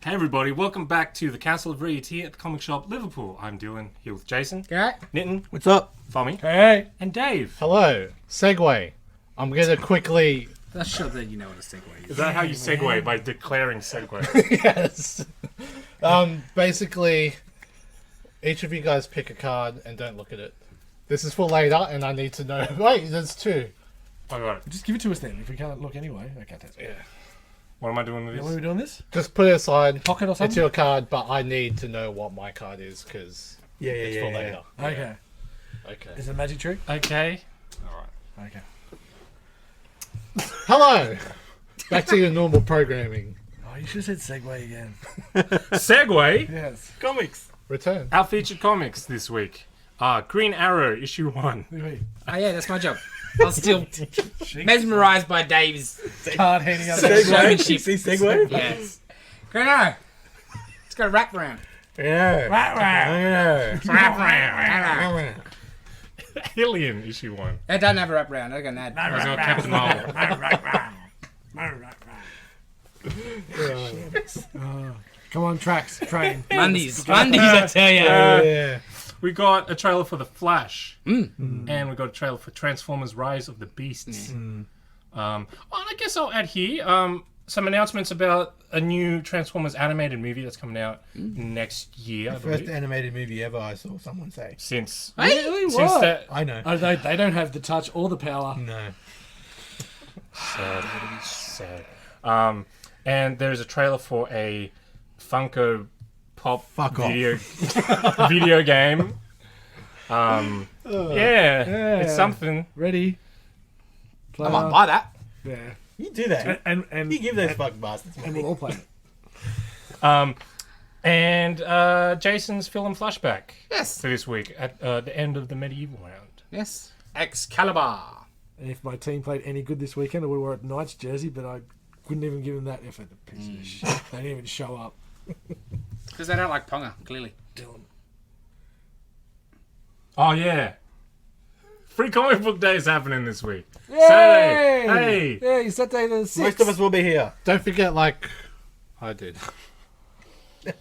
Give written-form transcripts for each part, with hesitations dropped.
Hey everybody, welcome back to the Castle of Reeds here at the Comic Shop Liverpool. I'm Dylan, here with Jason, Nitin, what's up? Fommy, Hey. and Dave. Hello. Segue. I'm going to quickly... That's sure that you know what a segue is. Is that how you segue? By declaring segue? Yes. Basically, each of you guys pick a card and don't look at it. This is for later, and I need to know... Wait, there's two. I got it. Just give it to us then, if we can't look anyway. Okay, that's it. What am I doing with What are this? we doing this? Just put it aside. Pocket or something? It's your card, but I need to know what my card is, because it's for later. Okay. Okay. Is it a magic trick? Okay. Alright. Okay. Hello! Back to your normal programming. Oh, you should have said segue again. Segue. Yes. Comics. Return. Our featured comics this week are Green Arrow, issue 1. Oh, yeah, that's my job. I was still mesmerised by Dave's Card handing out. showmanship. See segue? Yes. Great arrow. It's got a wrap around. Yeah. Wrap around. Alien, issue 1. It doesn't have a wrap around. I got an ad. I was Captain Marvel. Come on, tracks. Train. Mondays, I tell you. Yeah. We got a trailer for The Flash. And we got a trailer for Transformers Rise of the Beasts. Well, I guess I'll add here some announcements about a new Transformers animated movie that's coming out next year. I First believe. animated movie ever I saw someone say. Since Really? since What? that I know. Oh, they don't have the touch or the power. No. sad. And there's a trailer for a Funko Pop Fuck off. video game. It's something. Ready? I might buy that. Yeah. You do that. And You give those fuck bastards and money. we'll all play it. And Jason's film Flashback Yes. for this week at the end of the medieval round. Yes. Excalibur. And if my team played any good this weekend, I would wear a Knights jersey, but I couldn't even give them that effort. The piece of shit. They didn't even show up. Because they don't like Ponga, clearly. Dylan. Oh yeah, Free Comic Book Day is happening this week. Yay! Saturday. Hey. Yeah, Saturday the 6th. Most of us will be here. Don't forget, like I did. You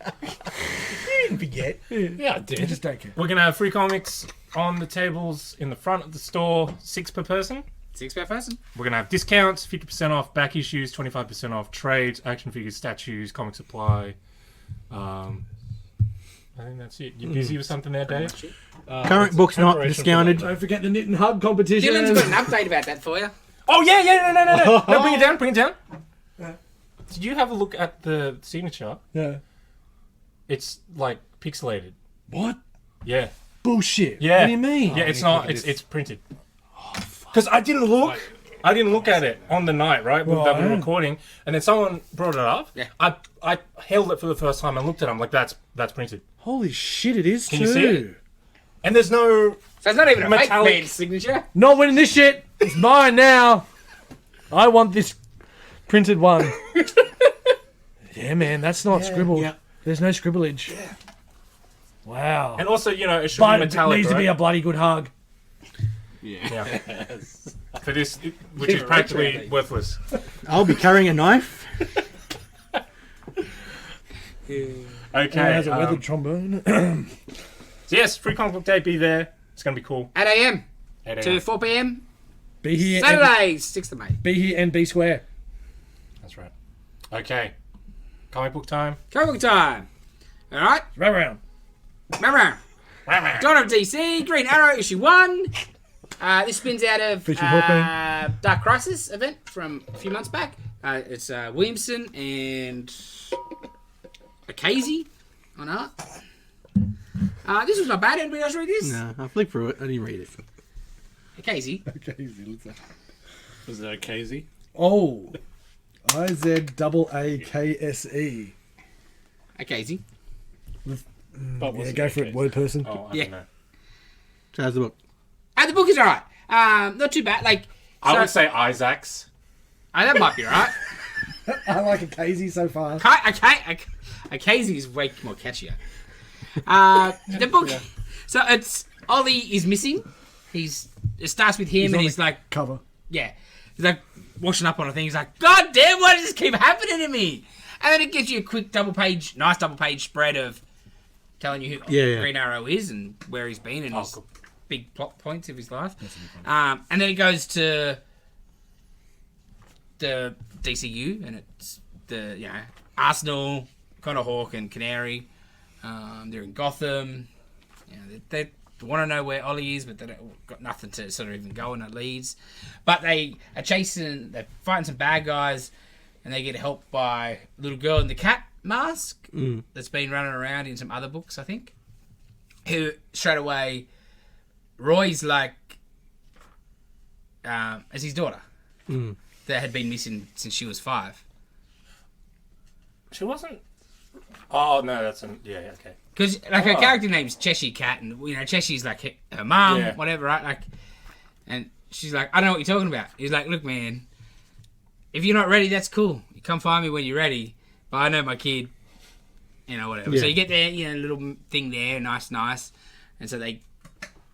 didn't forget. Yeah, I did. I just don't care. We're gonna have free comics on the tables in the front of the store, 6 per person. 6 per person. We're gonna have discounts, 50% off back issues, 25% off trades, action figures, statues, comic supply. I think that's it. You busy with something there, Dave? Current books not discounted. Don't forget the knit and hug competition. Dylan's got an update about that for you. Oh yeah, no. No, bring it down. Did you have a look at the signature? Yeah. It's like pixelated. What? Yeah. Bullshit. Yeah. What do you mean? Yeah, it's not. It's printed. Because I didn't look. I didn't look at it on the night, right? That we were recording, and then someone brought it up. Yeah. I held it for the first time and looked at it. I'm like, that's printed. Holy shit, it is Can too. you see it? And there's no. So it's not even a fake Metallic. man's signature. Not winning this shit. It's mine now. I want this printed one. Yeah, man, that's not scribbled. yeah. There's no scribblage. Yeah. Wow. And also, it should But be it metallic. needs to be right? a bloody good hug. Yeah. For this, which is practically worthless. I'll be carrying a knife. Okay. It has a weathered trombone. So yes, Free Comic Book Day, be there. It's gonna be cool. 8 a.m. 8 to a.m. 4 p.m. Be here. Saturday, 6th of May. Be here and be square. That's right. Okay. Comic book time. Comic book time. All right. Right around. Remember, Dawn of DC, Green Arrow, issue 1. This spins out of Featuring Hawkman. Dark Crisis event from a few months back. It's Williamson and Casey on art. This was not bad. Anybody else read this? No, I flicked through it. I didn't read it. Casey. Was it Casey? Oh. IZAAKSE. Casey. But Yeah, go for it, word person. Oh, I Yeah. don't know. So how's the book? The book is alright. Not too bad. Like I would say Isaac's. that might be alright. I like a Casey so far. Casey is way more catchier. The book. So it's Ollie is missing. It starts with him, and he's like, Cover. yeah, he's like washing up on a thing. He's like, God damn, why does this keep happening to me? And then it gives you a quick nice double page spread of telling you who Green Arrow is and where he's been and his big plot points of his life. And then it goes to the DCU, and it's the Arsenal, Connor Hawke, and Canary. They're in Gotham. They want to know where Ollie is, but they don't got nothing to sort of even go in it leads. But they're fighting some bad guys, and they get helped by a little girl in the cat mask that's been running around in some other books, I think. Who straight away, Roy's like, as his daughter that had been missing since she was 5. She wasn't. Oh no, okay. Because her character name's Cheshire Cat, and Cheshire's like her mum, whatever, right? Like, and she's like, I don't know what you're talking about. He's like, look, man, if you're not ready, that's cool. You come find me when you're ready. But I know my kid, whatever. Yeah. So you get there, little thing there, nice, and so they,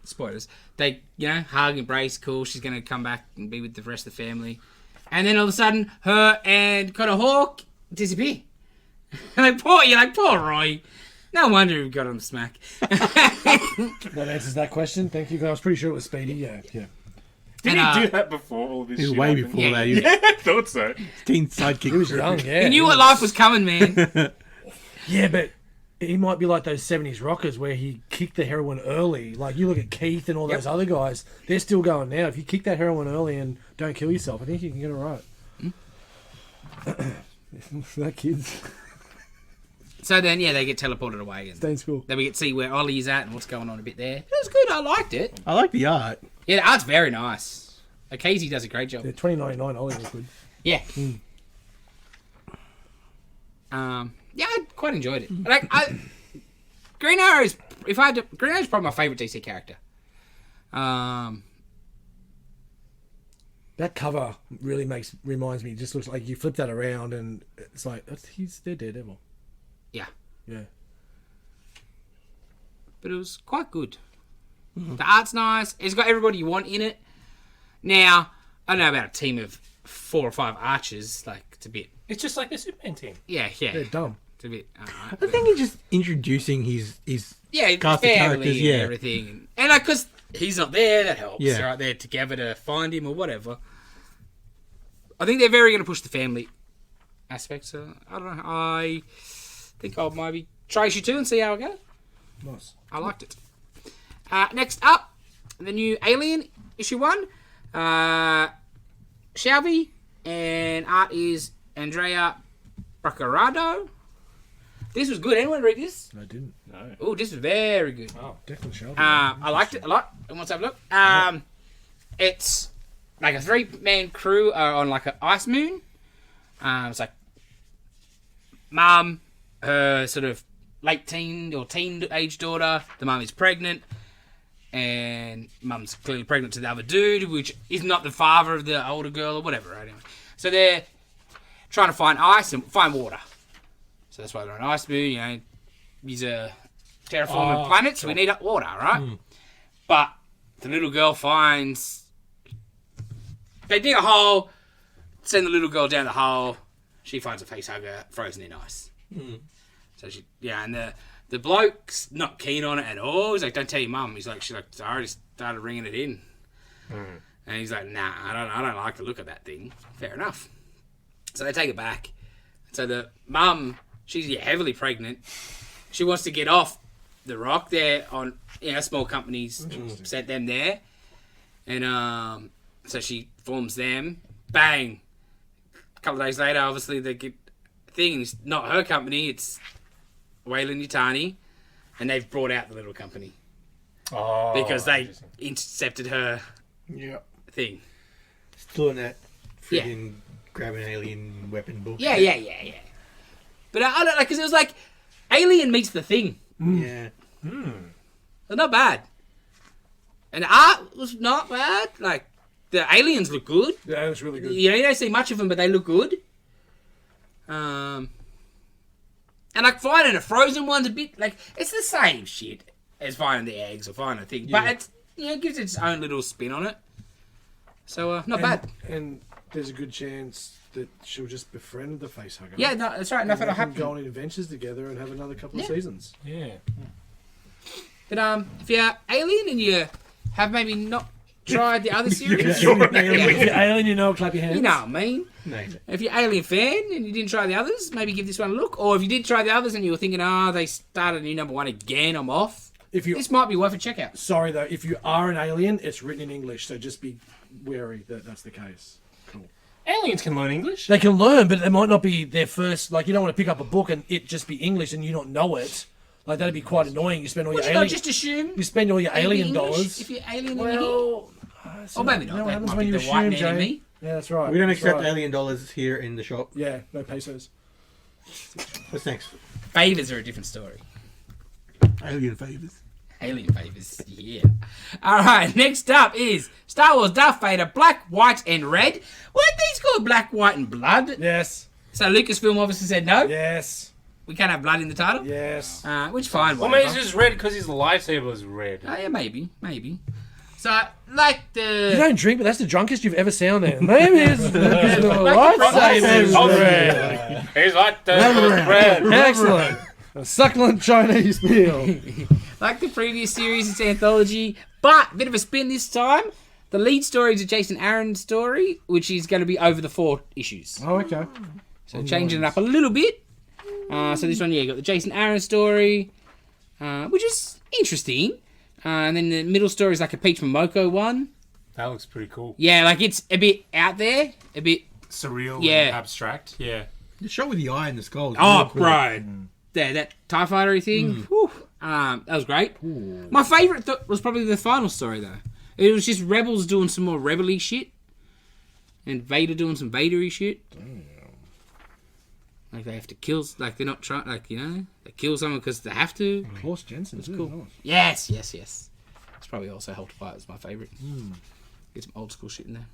spoilers, they, hug, embrace, cool. She's gonna come back and be with the rest of the family, and then all of a sudden, her and Connor Hawke disappear. You're like, poor Roy. No wonder he got on the smack. That answers that question. Thank you. I was pretty sure it was Speedy. Yeah. Did he do that before all this? It was way before that. I thought so. Teen sidekick. He was young. Yeah. He knew what life was coming, man. Yeah, but he might be like those 70s rockers where he kicked the heroin early. Like you look at Keith and all those other guys, they're still going now. If you kick that heroin early and don't kill yourself, I think you can get it right. That kid's. So then, they get teleported away. And stay in school. Then we get to see where Ollie's at and what's going on a bit there. It was good. I liked it. I like the art. Yeah, the art's very nice. Casey does a great job. Yeah, 2099 Ollie was good. Yeah. I quite enjoyed it. Like, Green Arrow's probably my favourite DC character. That cover really reminds me. Just looks like you flip that around and it's like they're Daredevil. Yeah. Yeah. But it was quite good. The art's nice. It's got everybody you want in it. Now, I don't know about a team of 4 or 5 archers. Like, it's a bit. It's just like the Superman team. Yeah. They're dumb. It's a bit. I think he's just introducing his cast of family characters, and everything, and like because he's not there, that helps. Yeah. They're right there together to find him or whatever. I think they're very going to push the family aspect. So I don't know. I think I'll maybe try issue 2 and see how it goes. Nice. I liked it. Next up, the new Alien issue 1. Shelby and art is Andrea Braccarado. This was good. Anyone read this? I didn't. No. Oh, this was very good. Oh, Declan Shelby. I liked it a lot. Let's have a look. It's like a 3-man crew on like an ice moon. It's like mum, her sort of late teen or teen age daughter. The mum is pregnant, and mum's clearly pregnant to the other dude, which is not the father of the older girl or whatever. Right? Anyway. So they're trying to find ice and find water. So that's why they're on an ice moon. These are terraforming planets, so we need water, right? But the little girl finds. They dig a hole, send the little girl down the hole. She finds a facehugger frozen in ice. So and the bloke's not keen on it at all. He's like, "Don't tell your mum." She's like, "I already started ringing it in," and he's like, "Nah, I don't like the look of that thing." Fair enough. So they take it back. So the mum, she's heavily pregnant. She wants to get off the rock. They're on small companies sent them there, and so she forms them. Bang. A couple of days later, obviously they get things. Not her company. It's Wayland Yutani, and they've brought out the little company because they intercepted her thing. Still in that freaking grab an alien weapon book. Yeah. But I don't like because it was like Alien meets the Thing. Yeah. They're not bad, and the art was not bad. Like the aliens look good. Yeah, it was really good. You don't see much of them, but they look good. And like finding a frozen one's a bit like it's the same shit as finding the eggs or finding a thing, but it's it gives it its own little spin on it. So not bad. And there's a good chance that she'll just befriend the facehugger. Yeah, no, that's right. Nothing will They can happen. go on adventures together and have another couple of seasons. Yeah. But if you're alien and you have maybe not tried the other series, If you're alien, you know, clap your hands. you know what I mean. No. If you're Alien fan and you didn't try the others, maybe give this one a look. Or if you did try the others and you were thinking, they started a new number 1 again, I'm off. This might be worth a check out. Sorry though, if you are an alien, it's written in English, so just be wary that that's the case. Cool. Aliens can learn English. They can learn, but it might not be their first. Like, you don't want to pick up a book and it just be English and you not know it. Like, that'd be quite annoying. You spend all Would your you not alien. just assume You spend all your it'd be alien English dollars. if you're alien in here? Well, Or maybe not. You know what That happens might when be you the white assume, man in Jay? me. Yeah, that's right. We don't That's accept right. alien dollars here in the shop. Yeah, no pesos. What's next? Favors are a different story. Alien favors. Alien favors, yeah. Alright, next up is Star Wars Darth Vader, Black, White, and Red. Weren't these called Black, White, and Blood? Yes. So Lucasfilm obviously said no. Yes. We can't have blood in the title. Yes. Which fine, Or whatever. maybe it's just red because his lightsaber is red. Oh, yeah, maybe. So, like You the... don't drink, but that's the drunkest you've ever sounded. Maybe it's the Like the lightsaber's Oh, red. His lightsaber is red. Excellent. A succulent Chinese meal. Like the previous series, it's anthology, but a bit of a spin this time. The lead story is a Jason Aaron's story, which is going to be over the 4 issues. Oh, okay. So changing it up a little bit. So this one, you got the Jason Aaron story, which is interesting. And then the middle story is like a Peach Momoko one. That looks pretty cool. Yeah, like it's a bit out there, a bit... Surreal Yeah. and abstract. Yeah. The shot with the eye and the skull. is Oh, really cool. bro. Yeah, that TIE Fighter thing. Whew. That was great. My favourite was probably the final story, though. It was just Rebels doing some more Rebel-y shit. And Vader doing some Vader-y shit. Like, they have to kill... Like, they're not trying... Like, you know? They kill someone because they have to. Horse Jensen. That's cool. Nice. Yes. It's probably also Helter Fight is my favourite. Get some old school shit in there.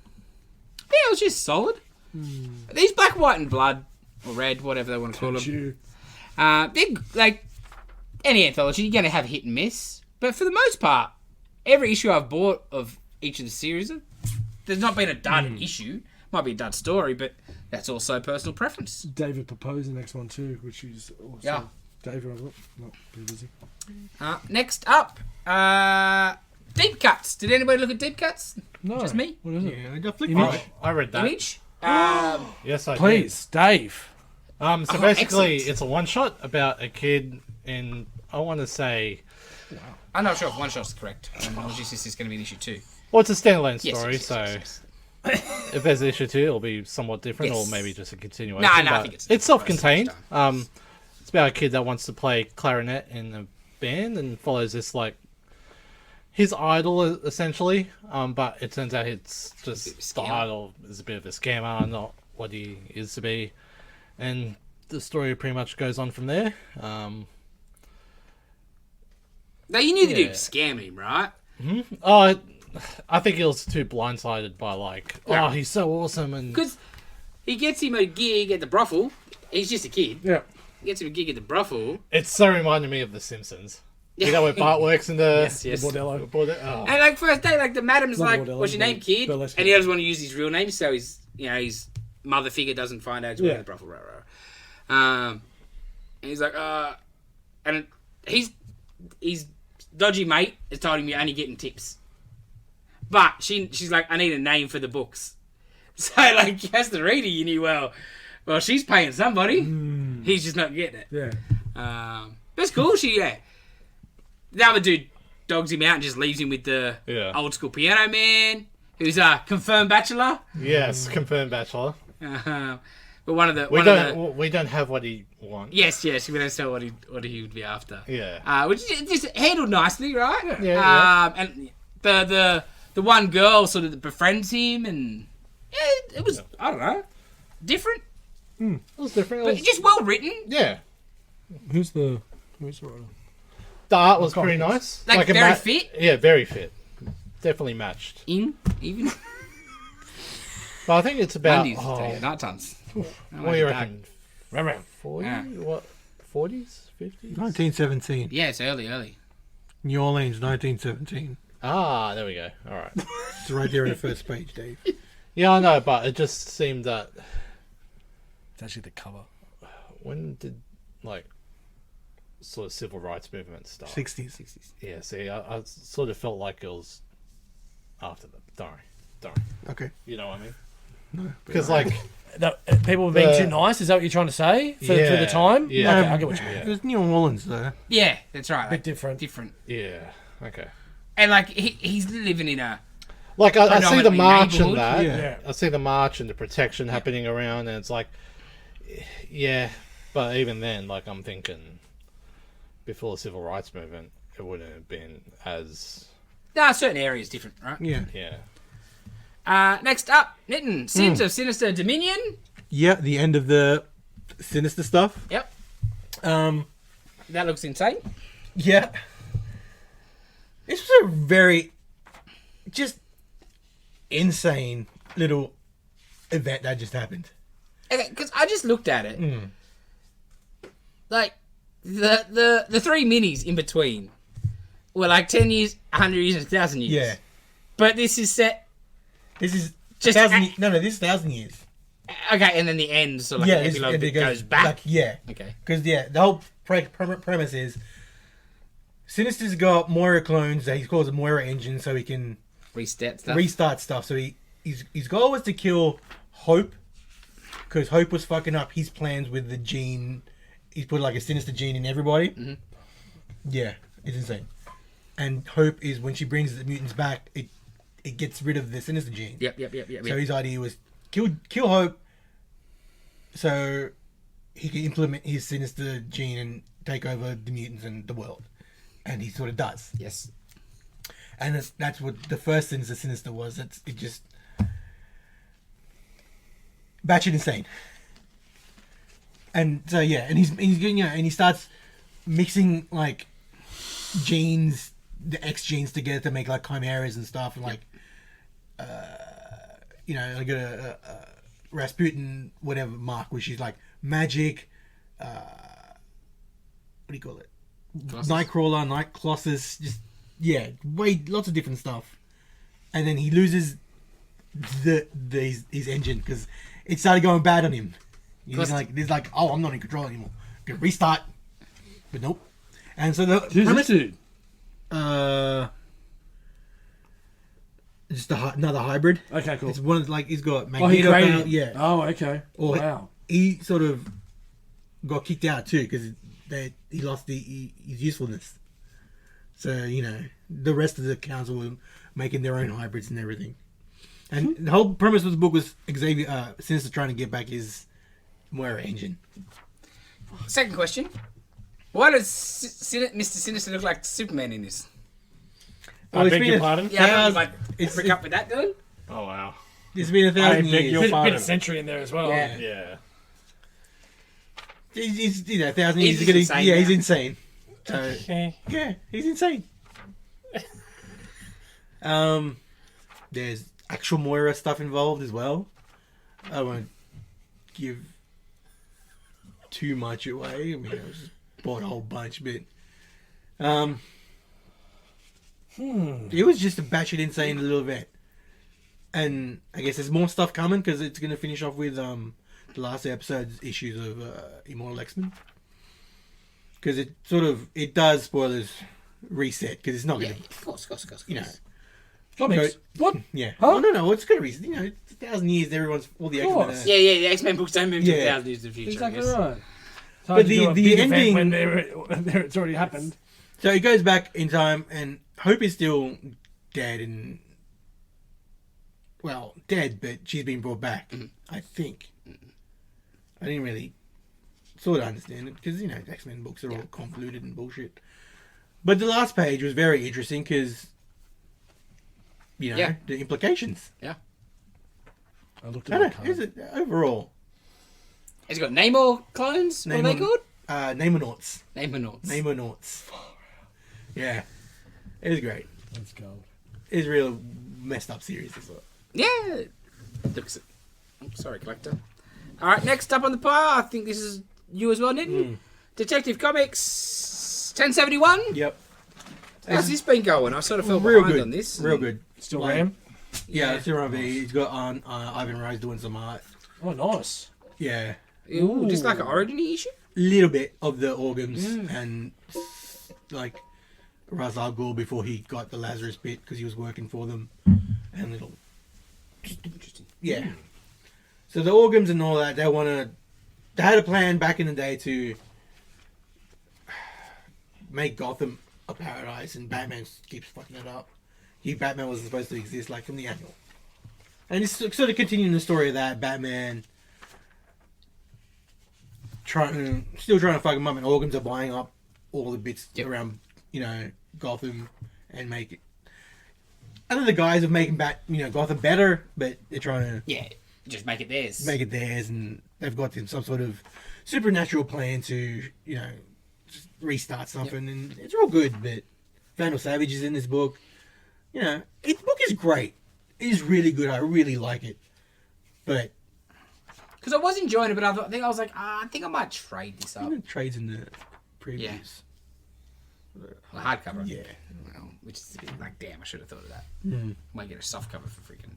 Yeah, it was just solid. These Black, White, and Blood, or Red, whatever they want to call them. They're, like, any anthology, you're going to have hit and miss. But for the most part, every issue I've bought of each of the series, there's not been a dud issue. Might be a dud story, but that's also personal preference. David proposed the next one too, which is awesome. Yeah. David, I'm not pretty busy. Next up, deep cuts. Did anybody look at deep cuts? No. Just me? What is it? Yeah, I flicked Image? it. I read that. Image? Yes, I Please, Dave. did. So basically, excellent. it's a one shot about a kid in, I want to say, I'm not sure if one shot's correct. Apologies, this is going to be an issue 2. well, it's a standalone Yes, story, yes, so yes. if there's an issue 2, it'll be somewhat different, Yes. or maybe just a continuation. No, I but think it's it's self-contained. different. It's about a kid that wants to play clarinet in a band and follows this, like, his idol, essentially. But it turns out it's just the Scammer. idol is a bit of a scammer, not what he is to be. And the story pretty much goes on from there. Now, you knew the dude Yeah. was scamming him, right? I think he was too blindsided by, like, Yeah. oh, he's so awesome. And Because he gets him a gig at the brothel. He's just a kid. Yeah. He gets him a gig at the brothel. it so reminded me of The Simpsons. You know where Bart works in the... Yes. Bordello. Oh. And like first day, like the madam's Not like, Bordello, "What's your name, but kid?" burlesque. And he doesn't want to use his real name, so his mother figure doesn't find out he's working Yeah. at the brothel. And he's like, and he's dodgy mate has told him you're only getting tips, but she's like, I need a name for the books, so like as the reader you knew well she's paying somebody, he's just not getting it. Yeah. That's cool. The other dude dogs him out and just leaves him with the Yeah. old school piano man, who's a confirmed bachelor. Yes, confirmed bachelor. But one of the We don't have what he wants. yes, we don't know what he would be after. Yeah. Which is just handled nicely, right? Yeah. And the one girl sort of befriends him, and yeah, it was I don't know, different, It was different. It but was, just well written. yeah. Who's the writer? The art was pretty nice. Like, a very fit? Yeah, very fit. Definitely matched. Even But I think it's about... undies, night times. what do you reckon? Around. 40? Yeah. What? 40s? 50s? 1917. Yeah, it's early. New Orleans, 1917. Ah, there we go. All right. It's right there on the first page, Dave. Yeah, I know, but it just seemed that It's actually the cover. when did like sort of civil rights movement start? 60s. Yeah, see, I sort of felt like it was after that. Don't. Okay. You know what I mean? No. Because like, People were being too nice. Is that what you're trying to say for the time? Yeah. Okay, I get what you mean. It was New Orleans, though. Yeah, that's right. Bit different. Different. yeah, okay. And like he's living in a Like I see the predominantly march and neighborhood. that. Yeah. I see the march and the protection happening around, and it's like, yeah, but even then, like I'm thinking, before the civil rights movement, it wouldn't have been as certain areas different, right? Yeah. Next up, Nitin, Sins of Sinister Dominion. Yeah, the end of the Sinister stuff. Yep, Um, that looks insane. yeah. This was a very, just insane little event that just happened. Okay, because I just looked at it, like the three minis in between were like 10 years, 100 years, and 1,000 years. Yeah. But this is set. This is Just 1,000. No, this is 1,000 years. Okay, and then the end, so like Yeah, an epilogue it that goes back. Like, yeah. Okay. Because, the whole premise is Sinister's got Moira clones that he calls a Moira engine so he can Restart stuff. restart stuff. So his goal was to kill Hope because Hope was fucking up his plans with the gene. He's put like a Sinister gene in everybody. Mm-hmm. Yeah, it's insane. And Hope is when she brings the mutants back, it gets rid of the Sinister gene. Yep. So his idea was kill Hope so he can implement his Sinister gene and take over the mutants and the world. And he sort of does. Yes. And that's what the first Sinister was. It just batshit insane. And so yeah, and he's and he starts mixing like genes, the X genes together to make like chimeras and stuff, and like I got a Rasputin whatever mark, which is like magic. What do you call it? Colossus. Nightcrawler, Nightcolossus, just lots of different stuff, and then he loses his engine because it started going bad on him. He's like, oh, I'm not in control anymore. Gonna restart, but nope. And so Who's this dude? Just another hybrid. Okay, cool. It's one of he's got Oh, he Magneto created power, it. yeah. Oh, okay. Or Wow. he sort of got kicked out too because he lost his usefulness. So the rest of the council were making their own hybrids and everything. And the whole premise of the book was Sinister trying to get back his Moira engine. Second question. Why does Mr. Sinister look like Superman in this? I it's beg been your a- pardon? Yeah, I Thousand- might break up with that, Dylan. oh wow, It's been 1,000 I beg years. your Bit pardon. of century in there as well. Yeah. yeah. He's 1,000 years. He's insane He's now. insane. So Okay. yeah, he's insane. There's actual Moira stuff involved as well. I won't give too much away. I mean, I just bought a whole bunch, but it was just a batshit insane little event. And I guess there's more stuff coming because it's going to finish off with the last episode's issues of Immortal X-Men. Because it does spoilers reset because it's not Yeah, going to, of course. Comics. What? yeah. Huh? Oh, no, it's going to reset. It's 1,000 years. Everyone's all the X-Men. course. Yeah, the X-Men books don't move to Yeah. 1,000 years in the future. Exactly I guess. right. But the ending- when it's already happened. So it goes back in time, and Hope is still dead and dead, but she's been brought back. I think. I didn't really sort of understand it because X-Men books are all convoluted and bullshit. But the last page was very interesting because the implications. Yeah. I looked I at my don't know. Is card. it overall? Has it got Namor clones? What are they called? Namonauts. Namonauts. Namonauts. Yeah, it was great. Let's go. It's a real messed up series as well. Yeah. Looks. Oh, sorry, collector. All right, next up on the pile, I think this is you as well, Nitin. Detective Comics 1071. Yep. How's this been going? I sort of felt Real behind good. on this. Real good. Still Like, Ram? Yeah, it's around there. He's got Ivan Rose doing some art. Oh, nice. Yeah. Ooh, just like an origin-y issue? Little bit of the organs and like Ra's al Ghul before he got the Lazarus bit because he was working for them and little Interesting. yeah. So the organs and all that, they had a plan back in the day to make Gotham a paradise, and Batman keeps fucking it up. Batman wasn't supposed to exist like from the annual, and it's sort of continuing the story of that. Batman still trying to fuck him up, and organs are buying up all the bits around, Gotham, and make it. Other the guys of making Gotham better, but they're trying to just make it theirs. And they've got some sort of supernatural plan to just restart something, and it's real good. But Vandal Savage is in this book. The book is great. It is really good. I really like it, but. Because I was enjoying it, but I was like, I think I might trade this up. Even trades in the previews. The hardcover. Yeah. Well, which is a bit like, damn, I should have thought of that. Mm. Might get a soft cover for freaking.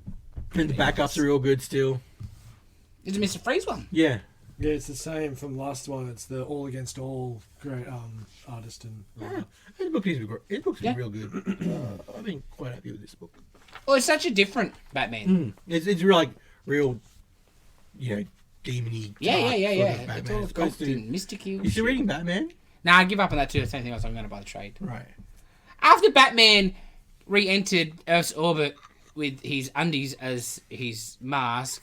And the backups are real good still. Is it Mr. Freeze one? Yeah. Yeah, it's the same from the last one. It's the All Against All great artist and. His book is real good. I've been quite happy with this book. Well, it's such a different Batman. It's real, demony. Yeah. It's Batman. all As opposed goth and mystical. You still reading Batman? Nah, I give up on that too. The same thing. I'm going to buy the trade. Right. After Batman re-entered Earth's orbit with his undies as his mask,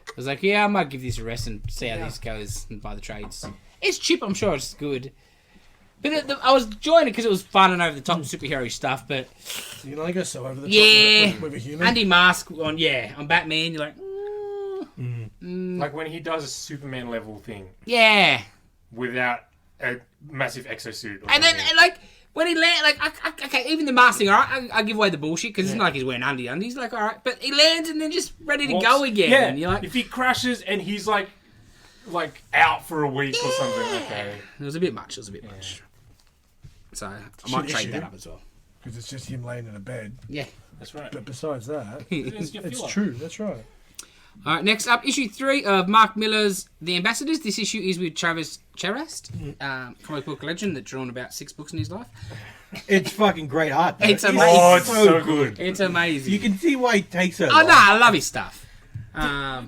I was like, I might give this a rest and see how this goes and buy the trades. It's cheap, I'm sure it's good. But I was enjoying it because it was fun and over the top superhero stuff. But you know, I go so over the top with a human. Andy mask on Batman. You're like, like when he does a Superman level thing. Yeah. Without a massive exosuit. And then when he lands, okay, even the mask thing, alright, I give away the bullshit because it's not like he's wearing undies. Like, alright, but he lands and then just ready to go again. Yeah. And you're like, if he crashes and he's like out for a week or something. Okay. It was a bit much. So I might trade that up as well. Because it's just him laying in a bed. Yeah. That's right. But besides that, It's it's true. That's right. All right, next up, issue 3 of Mark Miller's The Ambassadors. This issue is with Travis Charast, comic book legend that's drawn about 6 books in his life. It's fucking great art. Though. It's amazing. Oh, it's so good. It's amazing. You can see why he takes so Oh, long. no, I love his stuff.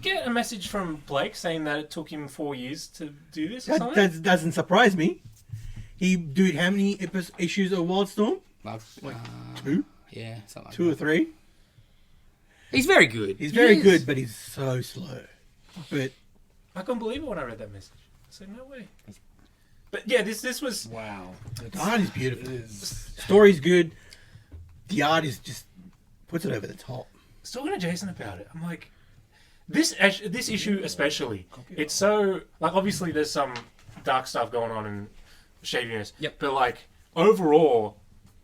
Get a message from Blake saying that it took him 4 years to do this or something? That doesn't surprise me. He did how many issues of Wildstorm? Like 2? Yeah, something like 2 or 3? He's very good. He's very good, but he's so slow. But I couldn't believe it when I read that message. I said, no way. But yeah, this was... Wow. the art is beautiful. Story's good. The art is just puts it over the top. I was talking to Jason about it. I'm like, this issue especially, it's so... Like, obviously there's some dark stuff going on in shadiness. Yep. But overall,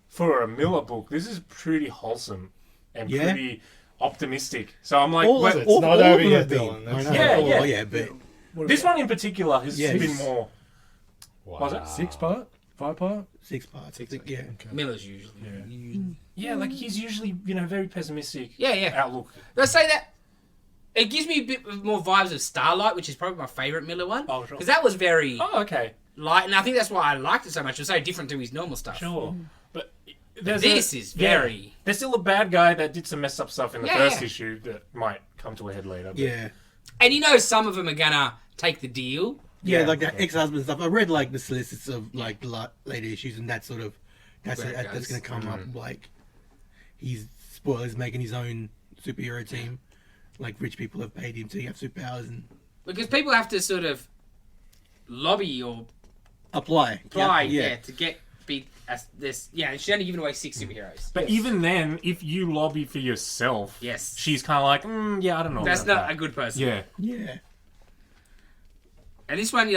for a Miller book, this is pretty wholesome and pretty optimistic. So I'm like... It's not over yet, Dylan. But this one in particular has been more... Wow. Was it? 6 part? 5 part? 6 parts. Yeah. Miller's usually. Yeah, he's usually, very pessimistic outlook. Let's say that it gives me a bit more vibes of Starlight, which is probably my favourite Miller one. Oh, sure. Because that was very Oh, okay. light, and I think that's why I liked it so much. It was so different to his normal stuff. Sure. But This is very... There's still a bad guy that did some messed up stuff in the Yeah, first yeah. issue that might come to a head later. But Yeah. And some of them are gonna take the deal. Yeah, like the ex-husband stuff. I read the solicits of the later issues, and that's Where it that's goes. going to come up. He's spoilers making his own superhero team. Rich people have paid him to have superpowers and Because people have to sort of lobby or apply. to get this. Yeah, she's only given away 6 superheroes. But even then, if you lobby for yourself, Yes. she's kind of like, I don't know. That's about not that. a good person. Yeah. Yeah. And this one,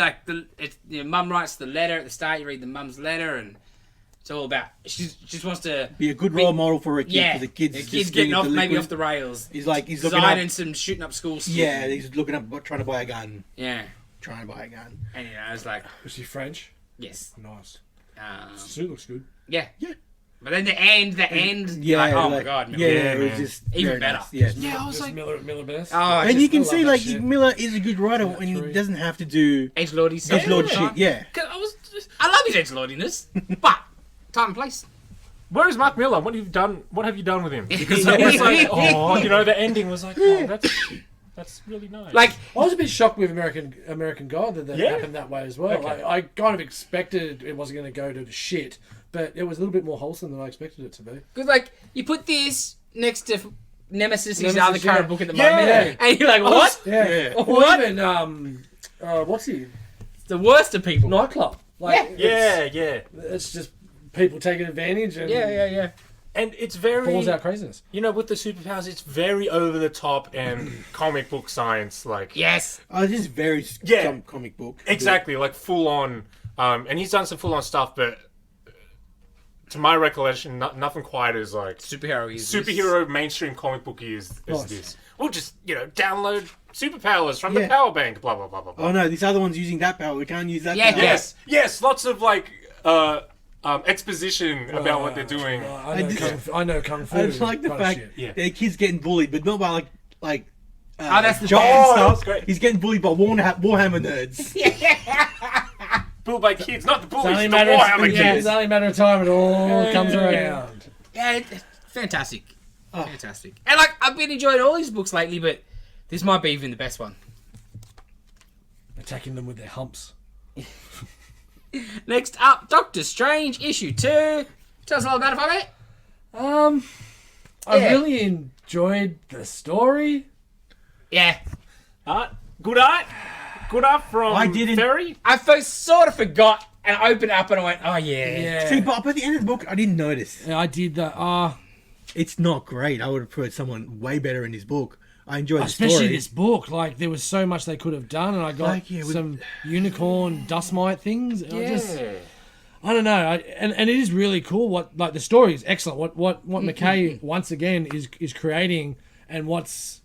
mum writes the letter at the start. You read the mum's letter, and it's all about she just wants to Be a good role model for a kid. Yeah, For the kids, the just kid's getting getting into maybe liquid. off the rails. He's looking Designing up. some shooting up school stuff. Yeah, he's looking up, trying to buy a gun. Yeah. Trying to buy a gun. And I was like, Was he French? yes. Nice. Um, Suit looks good. yeah. Yeah. But then the end, you're Yeah, like, oh my like- god, Yeah, Miller. it was man. just Even very better. nice, Yeah. Yeah, I was Just like, Miller Best. Oh, And you can love see, that like, shit. Miller is a good writer when he true. doesn't have to do edgelordy stuff. edgelord all the shit. Yeah. 'cause I was just, I love his edgelordiness, but time and place. where is Mark Miller? What have you done? What have you done with him? Because I was like, oh, you know, the ending was like, oh, that's really nice. Like, I was a bit shocked with American God that Yeah? happened that way as well. Okay. Like, I kind of expected it wasn't going to go to shit, but it was a little bit more wholesome than I expected it to be. because like you put this next to Nemesis, his Nemesis, other current yeah. book at the Yeah. moment, and you're like, what? Yeah. Or What? even, what's he? It's the worst of people. Nightclub. Like, yeah. It's just people taking advantage and Yeah. And it's very, balls out craziness. you know, with the superpowers, it's very over the top and comic book science, like Yes. This is very Yeah. comic book. exactly, like full on. And he's done some full on stuff, but to my recollection, nothing quite as like superhero mainstream comic book as Nice. this. We'll just download superpowers from the Yeah. power bank, blah blah blah blah blah. Oh no, this other one's using that power. We can't use that Yeah, power. Yes, lots of like exposition about what they're doing. I know Kung Fu. I just like the kind of fact shit. Yeah. the kid's getting bullied, but not by like. Oh, that's the giant Oh, stuff. that's great. He's getting bullied by Warhammer nerds. Built by kids, not the It's bullies, only, the a matter Warhammer of, kids. it's only a matter of time. It all comes around. Yeah, it's fantastic. Fantastic. And like I've been enjoying all these books lately, but this might be even the best one. Attacking them with their humps. Next up, Doctor Strange issue 2. Tell us all about it, Foggy. I Yeah. really enjoyed the story. Yeah. Good art from I didn't- Ferry. I first sort of forgot and I opened it up and I went, oh yeah. See, but by the end of the book, I didn't notice. I did that. It's not great. I would have preferred someone way better in his book. I enjoyed the Especially story. this book. Like, there was so much they could have done, and I got Like, yeah, with- some unicorn dust mite things. I don't know. And it is really cool. What like the story is excellent. What McKay once again is creating, and what's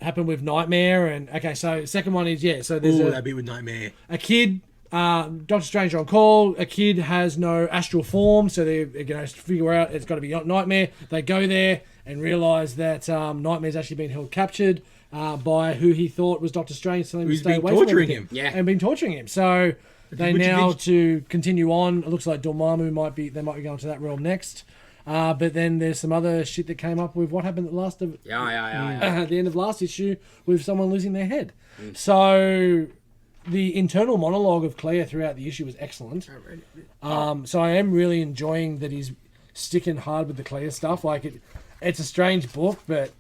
happened with Nightmare. And okay, so second one is so there's Ooh, that bit with Nightmare. a kid. Doctor Strange on call. A kid has no astral form, so they're going to figure out it's got to be Nightmare. They go there and realise that Nightmare's actually been held captured by who he thought was Doctor Strange, telling him to Who's stay been away from torturing everything. him. Yeah. And been torturing him. So they Which now did- to continue on. It looks like Dormammu might be going to that realm next. But then there's some other shit that came up with what happened at Yeah. the end of last issue with someone losing their head. So the internal monologue of Claire throughout the issue was excellent. So I am really enjoying that he's sticking hard with the Claire stuff. Like it's a strange book, but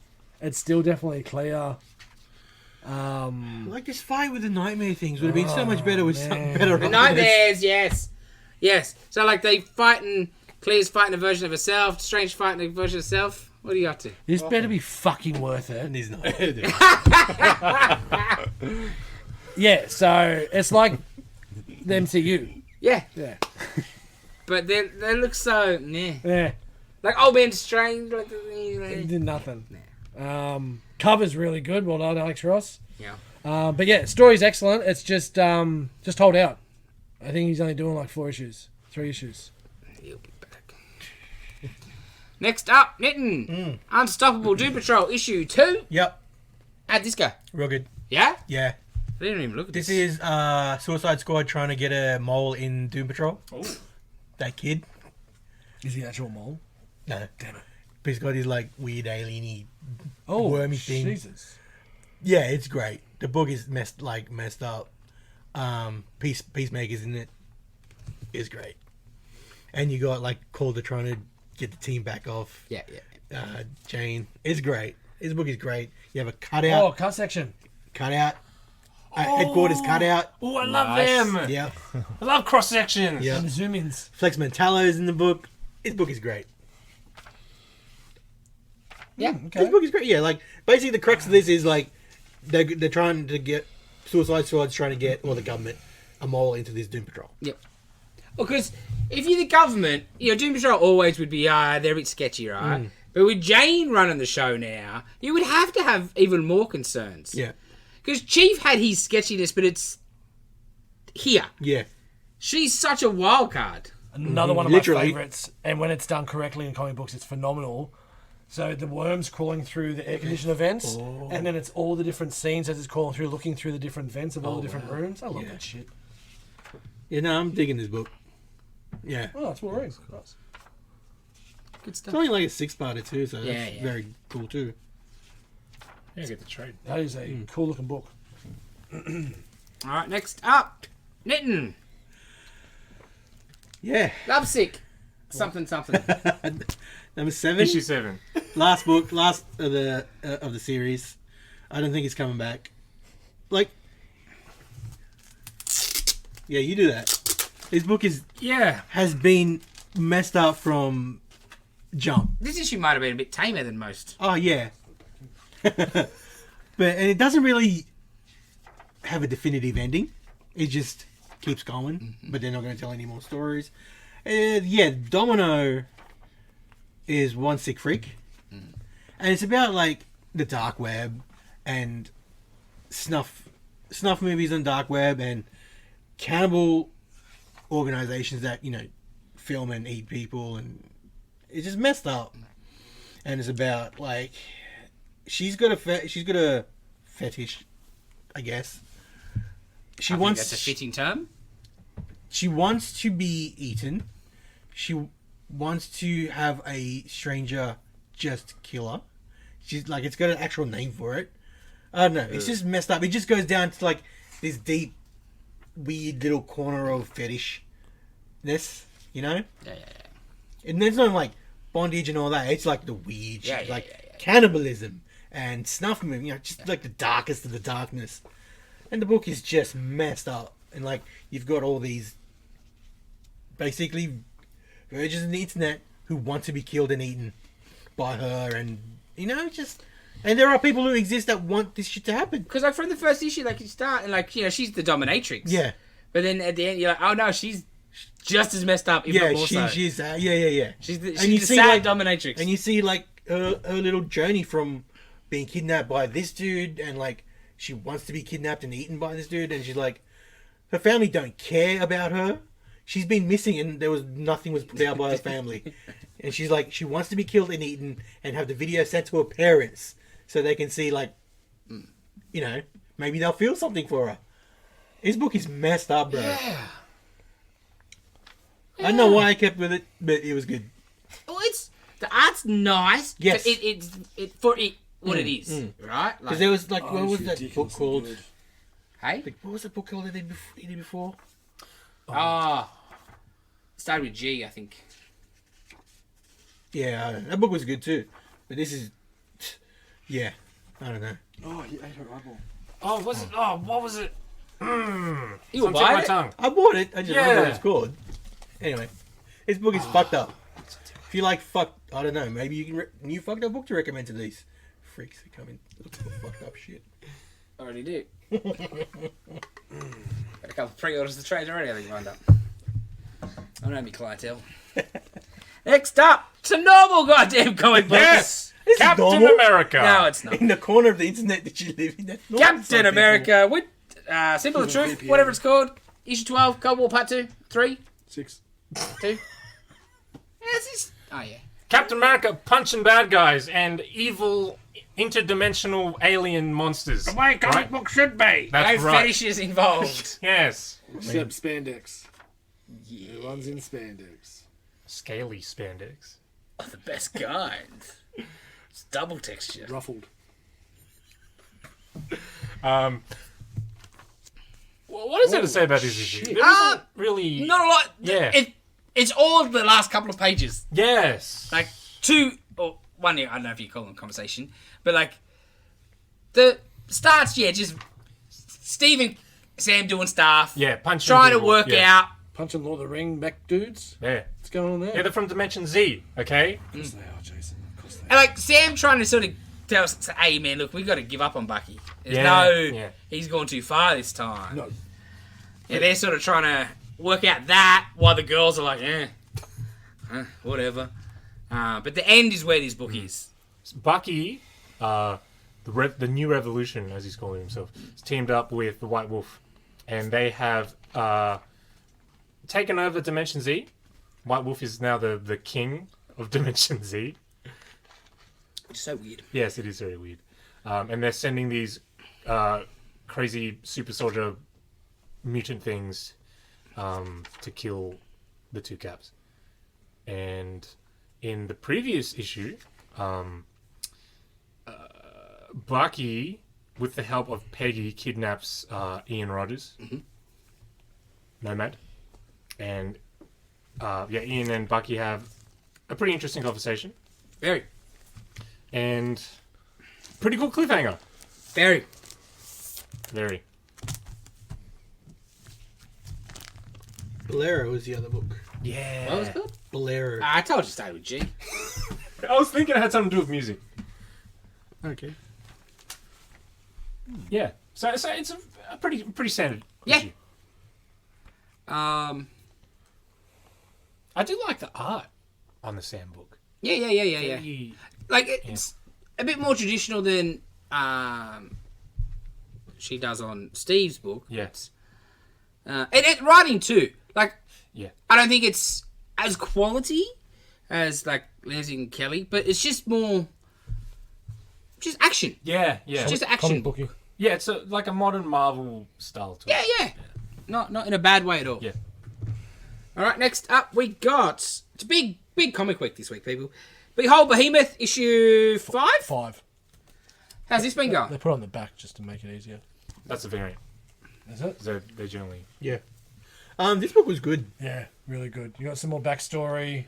it's still definitely Claire. Like this fight with the Nightmare things would have been so much better with something better. The writers. Nightmares, yes. So like Claire's fighting a version of herself, Strange fighting a version of herself. What are you up to? This better be fucking worth it. And he's not. Yeah, so it's like the MCU. Yeah. Yeah. But they look so Yeah. like old man Strange. Like, It did nothing. Cover's really good. Well done, Alex Ross. yeah. But yeah, story's excellent. It's just hold out. I think he's only doing like 3 issues. He'll be back. Next up, Nitten. Unstoppable Doom Patrol issue 2. Yep. How'd this go? Real good. Yeah? Yeah. I didn't even look at This this. is Suicide Squad trying to get a mole in Doom Patrol. Oh. That kid. Is he actual mole? No. Damn it. But he's got his like weird alien-y. Oh, Wormy thing. Jesus. Yeah, it's great. The book is messed up. Peacemaker's in it. Is great. And you got like Calder trying to get the team back off. Yeah. Jane. It's great. His book is great. You have a Oh, cutout. cut section. Headquarters cutout. Oh, I love them. Yeah. I love cross sections. Yeah. And the zoom-ins. Flex Mentallo's in the book. His book is great. Yeah. His book is great. Yeah, like basically the crux of this is like they're trying to get Suicide Squad's trying to get, or the government, a mole into this Doom Patrol. Yep. Because if you're the government, Doom Patrol always would be, they're a bit sketchy, right? But with Jane running the show now, you would have to have even more concerns. Yeah. Because Chief had his sketchiness, but it's here. Yeah. She's such a wild card. Another one of Literally. my favorites, and when it's done correctly in comic books, it's phenomenal. So the worms crawling through the air conditioner vents, and then it's all the different scenes as it's crawling through, looking through the different vents of all the different rooms. I love that shit. Yeah, no, I'm digging this book. Yeah. Oh, it's Wolverine. Nice. Good It's stuff. only like a 6-parter too, so Yeah, that's yeah. very cool too. Yeah, get the trade. That is a cool looking book. All right, next up, Knitting. Yeah. Lovesick. Something. Number 7. Issue 7. Last book, last of the series. I don't think it's coming back. Like, yeah, you do that. This book has been messed up from jump. This issue might have been a bit tamer than most. Oh yeah, and it doesn't really have a definitive ending. It just keeps going, but they're not going to tell any more stories. Yeah, Domino is one sick freak, and it's about like the dark web and snuff movies on dark web and cannibal organizations that film and eat people, and it's just messed up. And it's about like she's got a fetish, I guess. I think that's a fitting term. She wants to be eaten. She wants to have a stranger just kill her. She's like, it's got an actual name for it. I don't know. It's just messed up. It just goes down to like this deep, weird little corner of fetishness, Yeah. And there's no like bondage and all that. It's like the weird shit, Yeah. cannibalism and snuff movie. Just like the darkest of the darkness. And the book is just messed up. And like you've got all these basically virgins on the internet who want to be killed and eaten by her, and and there are people who exist that want this shit to happen. Because like from the first issue, like you start and like she's the dominatrix. Yeah. But then at the end, you're like, oh no, she's just as messed up. If Yeah, not more so. she's yeah. She's the you see, sad like, dominatrix. And you see like her little journey from being kidnapped by this dude, and like she wants to be kidnapped and eaten by this dude, and she's like, her family don't care about her. She's been missing, and nothing was put out by her family, and she's like, she wants to be killed and eaten, and have the video sent to her parents so they can see like, maybe they'll feel something for her. His book is messed up, bro. Yeah. I don't know why I kept with it, but it was good. Well, the art's nice. Yes. It's what it is, right? Because Like, there was like, what was that book called? Good. hey, Like, what was the book called that he did before? started with G, I think. Yeah, I don't know. That book was good too. But this is, yeah, I don't know. Oh, he ate her eyeball. Oh, was it? Oh, what was it? You will Something on buy my it. tongue. I bought it. I just don't know what Yeah. it's called. Anyway, this book is fucked up. If you like I don't know. Maybe you can new fucked up book to recommend to these freaks who come in looking for fucked up shit. Already do. Got a couple of pre-orders to trade already, I think, lined up. I know me clientele. Next up, to normal goddamn comic books. Yes, This is Captain normal. America. No, it's not. In the corner of the internet that you live in, that's normal for some Captain people. America with Symbol of Truth, VPN. whatever it's called. Issue 12, Cold War Part 2, 3, 6. 2. Oh, yeah. Captain America punching bad guys and evil interdimensional alien monsters. The way comic book should be. That's no right. fetishes involved. Yes. Except spandex. Yeah. Everyone's in spandex. Scaly spandex. Oh, the best kind. It's double texture. Ruffled. Well, what is there to say about this issue? shit. There isn't really. Not a lot. Yeah. It's all the last couple of pages. Yes. Like, one, I don't know if you call them conversation, but like, the starts, just Steve and Sam doing stuff. Yeah, punching Trying to people, work yeah. out. Punching Lord of the Ring back dudes. Yeah. What's going on there? Yeah, they're from Dimension Z, okay? Of course they are, Jason. Of course they And like, Sam trying to sort of tell us, say, hey man, look, we got to give up on Bucky. There's Yeah. he's gone too far this time. No. Yeah, they're sort of trying to work out that while the girls are like, whatever. But the end is where this book is. Bucky, the new revolution, as he's calling himself, is teamed up with the White Wolf, and they have taken over Dimension Z, White Wolf is now the king of Dimension Z. Which is so weird. Yes, it is very weird. And they're sending these crazy super soldier mutant things to kill the two Caps. And in the previous issue, Bucky, with the help of Peggy, kidnaps Ian Rogers, Nomad. And Ian and Bucky have a pretty interesting conversation. Very. And pretty cool cliffhanger. Very. Very. Bolero was the other book. Yeah. What was it called? Bolero. I told you it started with G. I was thinking it had something to do with music. Okay. Yeah. So it's a pretty standard Yeah. issue. Yeah. I do like the art on the Sam book. Yeah. Very- Like, it's a bit more traditional than she does on Steve's book. Yeah. And writing too. Like, Yeah. I don't think it's as quality as like Les and Kelly, but it's just more, just action. Yeah. It's just Comic action. booky. Yeah, it's like a modern Marvel style to it. Yeah. Not in a bad way at all. Yeah. All right, next up we got, it's a big comic week this week, people. Behold Behemoth issue 5. 5. How's this been They going? put it on the back just to make it easier. That's a variant. Is it? They're generally... Yeah. This book was good. Yeah, really good. You got some more backstory.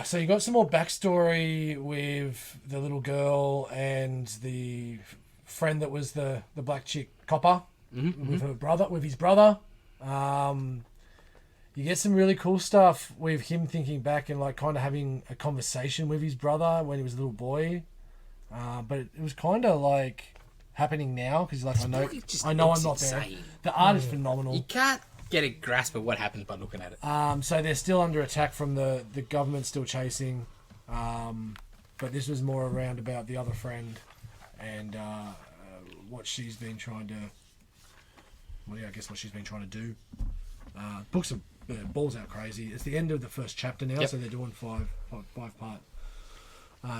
So you got some more backstory with the little girl and the friend that was the black chick Copper with her brother, with his brother. You get some really cool stuff with him thinking back and like kind of having a conversation with his brother when he was a little boy. But it was kind of like happening now because like book is just I know I'm looks not there. insane. The art is phenomenal. You can't get a grasp of what happens by looking at it. So they're still under attack from the government still chasing. But this was more around about the other friend and what she's been trying to... Well, yeah, I guess what she's been trying to do. Books are balls out crazy. It's the end of the first chapter now, so they're doing five-part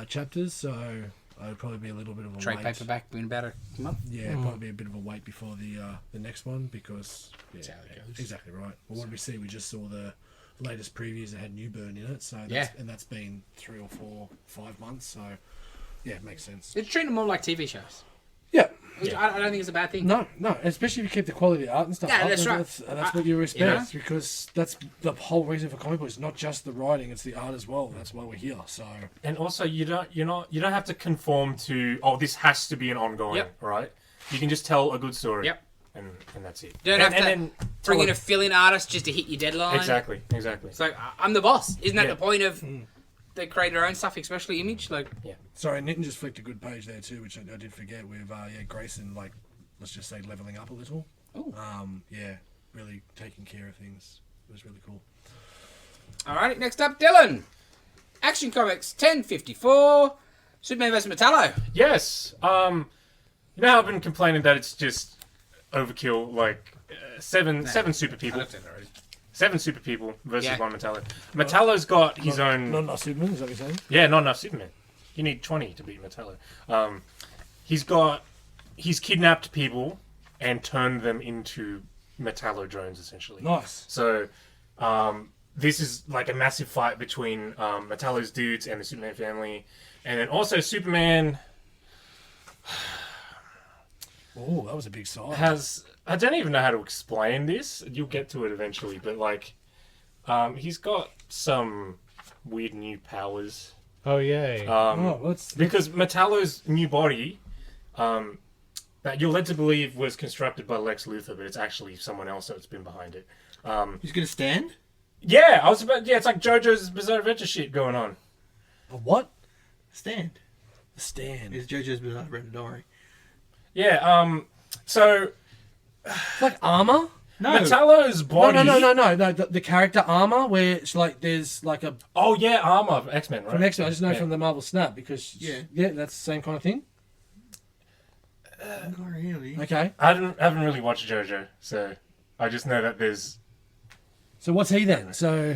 chapters. So it'll probably be a little bit of a Trade wait. paperback in about a month. Yeah, probably be a bit of a wait before the next one because That's how it goes. exactly right. Well, what did we see? We just saw the latest previews that had Newburn in it. So that's been 3 or 4, 5 months. So yeah, it makes sense. It's treating them more like TV shows. Yeah. Which I don't think it's a bad thing. No, especially if you keep the quality of the art and stuff. Yeah, up, that's right. That's what you respect because that's the whole reason for comic books. Not just the writing; it's the art as well. That's why we're here. So, And also, you don't have to conform to, this has to be an ongoing, right? You can just tell a good story. Yep. And that's it. You don't have to bring in a fill-in artist just to hit your deadline. Exactly. It's like, I'm the boss. Isn't that Yeah. the point of they create their own stuff, especially Image? Like, sorry, Nitin just flicked a good page there too, which I did forget with Grayson. Like, let's just say leveling up a little. Ooh. Really taking care of things. It was really cool. all right, next up, Dylan. Action Comics 1054, Superman vs. Metallo. Yes. You know how I've been complaining that it's just overkill, like seven super I people. looked at it already. 7 super people versus Yeah. 1 Metallo. Metallo's got his own... Not enough Superman, is that what you're saying? Yeah, not enough Superman. You need 20 to beat Metallo. He's kidnapped people and turned them into Metallo drones, essentially. Nice. So, this is like a massive fight between Metallo's dudes and the Superman family. And then also Superman Oh, that was a big sigh. has... I don't even know how to explain this. You'll get to it eventually. But, like, he's got some weird new powers. Oh, yay. Because Metallo's new body, that you're led to believe was constructed by Lex Luthor, but it's actually someone else that's been behind it. He's gonna stand. Yeah, it's like JoJo's Bizarre Adventure shit going on. A what? Stand. The stand. It's JoJo's Bizarre Adventure. Don't worry. Yeah, so It's like armor? No. Metallo's body... No. The character armor, where it's like there's like a Oh, yeah, Armor, X-Men, right? from X-Men. I just know Yeah. from the Marvel Snap because Yeah. that's the same kind of thing. Not really. Okay. I haven't really watched JoJo, so I just know that there's So what's he then? So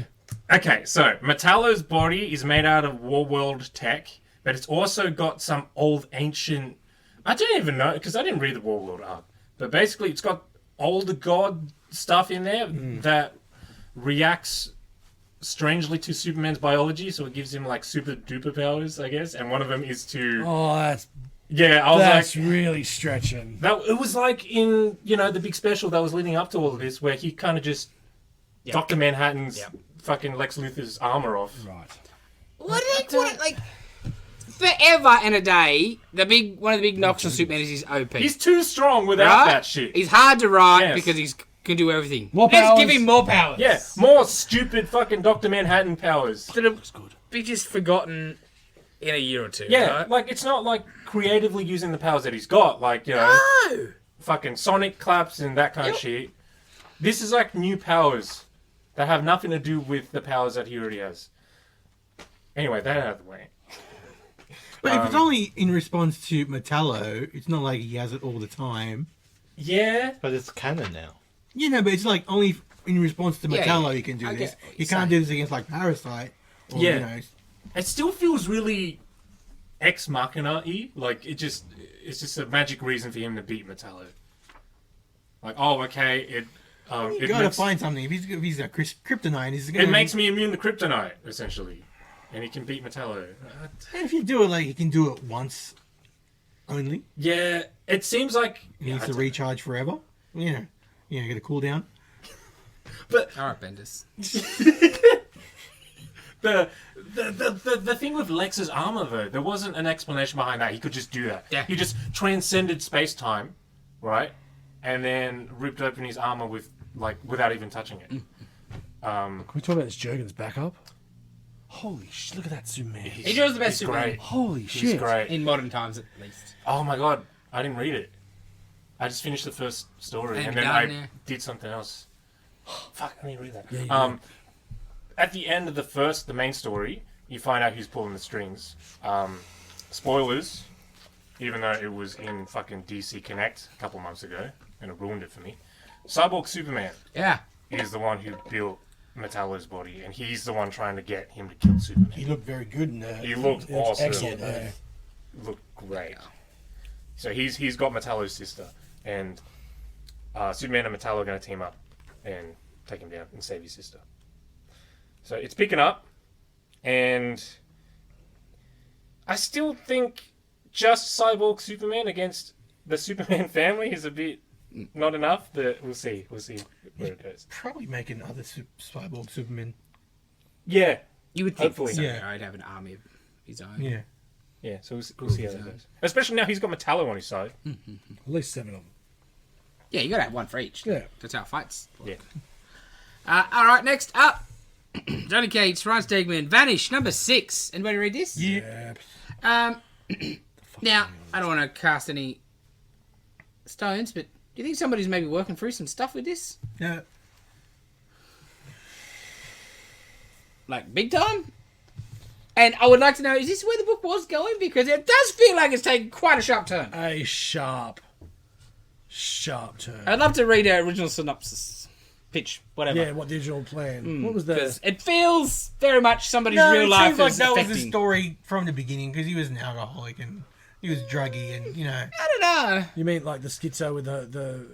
Okay, so Metallo's body is made out of Warworld tech, but it's also got some old ancient... I don't even know, because I didn't read the Warworld arc. But basically, it's got older god stuff in there that reacts strangely to Superman's biology, so it gives him, like, super duper powers, I guess. And one of them is to... oh, that's Yeah, I was that's like... really stretching. It was like in, the big special that was leading up to all of this, where he kind of just... Dr. Manhattan's fucking Lex Luthor's armor off. Right. Like forever and a day, one of the big knocks on Superman is his OP. He's too strong without that shit. He's hard to ride Yes. because he can do everything. More Let's powers. give him more powers. Yeah, more stupid fucking Dr. Manhattan powers. That'll be just forgotten in a year or two. Yeah, right? like, it's not like creatively using the powers that he's got. Like, No. fucking sonic claps and that kind of shit. This is like new powers that have nothing to do with the powers that he already has. Anyway, that out of the way. But if it's only in response to Metallo, it's not like he has it all the time. Yeah. But it's canon now. You know, but it's like only in response to Yeah, Metallo yeah. you can do I this. get what You you're can't saying. do this against like Parasite. Or, Yeah. You know, It still feels really ex machina-y. Like, it's just a magic reason for him to beat Metallo. Like, oh, okay, you it gotta makes, find something. If he's got kryptonite, he's it gonna makes me immune to kryptonite, essentially. And he can beat Metallo. And if you do it like he can do it once only, Yeah, it seems like... he needs to recharge forever. Get a cooldown. But All right, Bendis. the thing with Lex's armor, though, there wasn't an explanation behind that. He could just do that. Yeah. He just transcended space-time, right? And then ripped open his armor without even touching it. Can we talk about this Jurgen's backup? Holy shit! Look at that Superman. He draws the best He's Superman great. Holy He's shit! great. in modern times, at least. Oh my god, I didn't read it. I just finished the first story And and then done, I yeah. did something else. Fuck, I need to read that. Yeah, you At the end of the main story, you find out who's pulling the strings. Spoilers, even though it was in fucking DC Connect a couple months ago, and it ruined it for me. Cyborg Superman Yeah. is the one who built Metallo's body, and he's the one trying to get him to kill Superman. He looked very good in that. He looked It looks awesome. excellent. Yeah. Looked great. So he's got Metallo's sister, and Superman and Metallo are going to team up and take him down and save his sister. So it's picking up, and I still think just Cyborg Superman against the Superman family is a bit not enough, but we'll see. We'll see where it goes. Probably making other Cyborg Superman. Yeah, You would think Hopefully. so. Yeah. I'd have an army of his own. Yeah. yeah. So we'll see how that goes. Especially now he's got Metallo on his side. At least 7 of them. Yeah, you gotta have one for each. Yeah. That's how it fights. Yeah. All right, next up. Johnny Cage, Ryan Stegman, Vanish, number 6. Anybody read this? Yeah. Now, I don't want to cast any stones, but do you think somebody's maybe working through some stuff with this? Yeah. Like, big time? And I would like to know, is this where the book was going? Because it does feel like it's taken quite a sharp turn. A sharp turn. I'd love to read our original synopsis. Pitch, whatever. Yeah, what the original plan? What was that? Because it feels very much somebody's No, real it life seems like is that was affecting. the story from the beginning because he was an alcoholic and he was druggy and I don't know. You mean like the schizo with the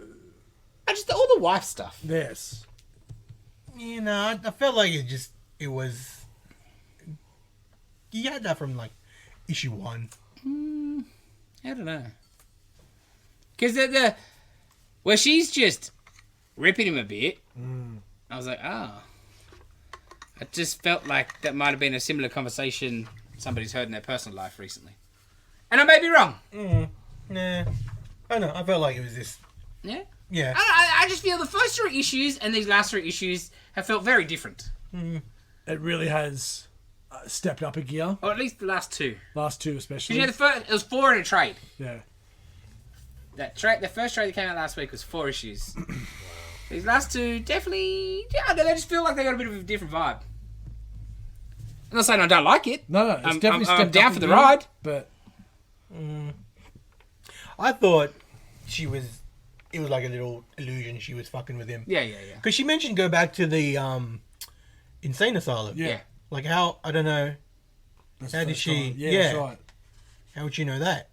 I just all the wife stuff. yes. I felt like it was. You had that from like issue 1. I don't know. Because the where she's just ripping him a bit, I was like, oh. I just felt like that might have been a similar conversation somebody's heard in their personal life recently. And I may be wrong. Nah, I don't know. I felt like it was this. Yeah? Yeah. I just feel the first 3 issues and these last 3 issues have felt very different. It really has stepped up a gear. Or at least the last 2. Last 2 Because especially. you know, it was 4 in a trade. Yeah. The first trade that came out last week was 4 issues. These last 2 definitely, they just feel like they got a bit of a different vibe. I'm not saying I don't like it. No, it's I'm definitely stepped down up for a the gear, ride. But I thought she was it was like a little illusion. She was fucking with him. Yeah. Because she mentioned go back to the insane asylum. Yeah. Like how I don't know. That's How the did first she- time. Yeah, yeah. that's right. How would you know that?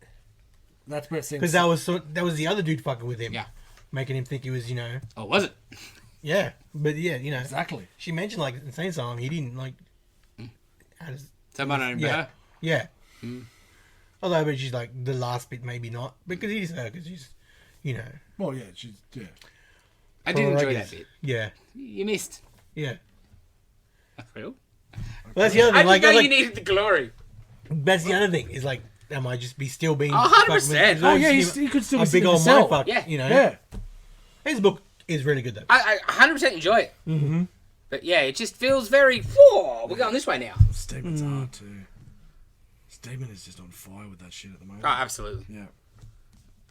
That's where it seems. Because that was the other dude fucking with him. Yeah. Making him think he was, Oh, was it? Yeah. But yeah, exactly. she mentioned like insane asylum. He didn't like. How does? Someone named her. Yeah. Although, but she's like the last bit, maybe not because it is her. Because she's, Well, yeah, she's I did enjoy Prerogative. that bit. Yeah. You missed. Yeah. Real? Well, that's the other I thing. just know Like, you needed the glory. that's the other thing. Is like, am I just be still being? 100%. Oh yeah, he could still a be big sitting in old the cell. mindfuck. Yeah. Yeah. His book is really good though. I 100% enjoy it. Mm-hmm. But yeah, it just feels very. Whoa, we're going this way now. Steedman's hard too. Steedman is just on fire with that shit at the moment. Oh, absolutely. Yeah.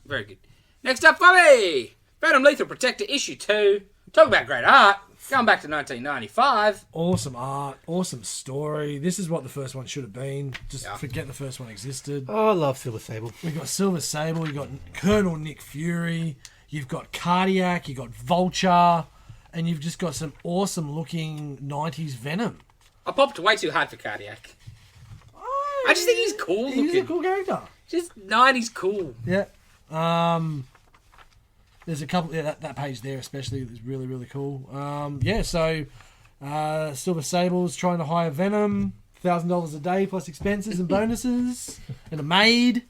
Very good. Next up, Bobby! Venom Lethal Protector issue 2. Talk about great art. Going back to 1995. Awesome art, awesome story. This is what the first one should have been. Just forget the first one existed. Oh, I love Silver Sable. We've got Silver Sable, you've got Colonel Nick Fury, you've got Cardiac, you've got Vulture, and you've just got some awesome looking 90s Venom. I popped way too hard for Cardiac. I just think he's cool looking. He's a cool character. Just 90s cool. Yeah. There's a couple. Yeah, that page there especially is really really cool. So Silver Sable's trying to hire Venom, $1,000 a day plus expenses and bonuses, and a maid.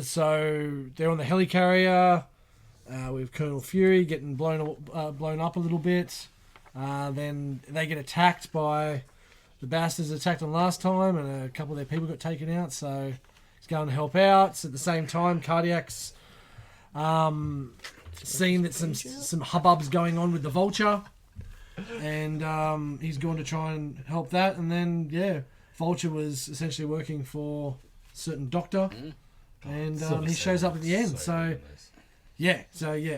So they're on the helicarrier with Colonel Fury getting blown up a little bit. Then they get attacked by the bastards attacked them last time, and a couple of their people got taken out. So he's going to help out. So at the same time, Cardiac's seeing that some hubbub's going on with the Vulture, and he's going to try and help that. And then Vulture was essentially working for a certain doctor, and he shows up at the end. So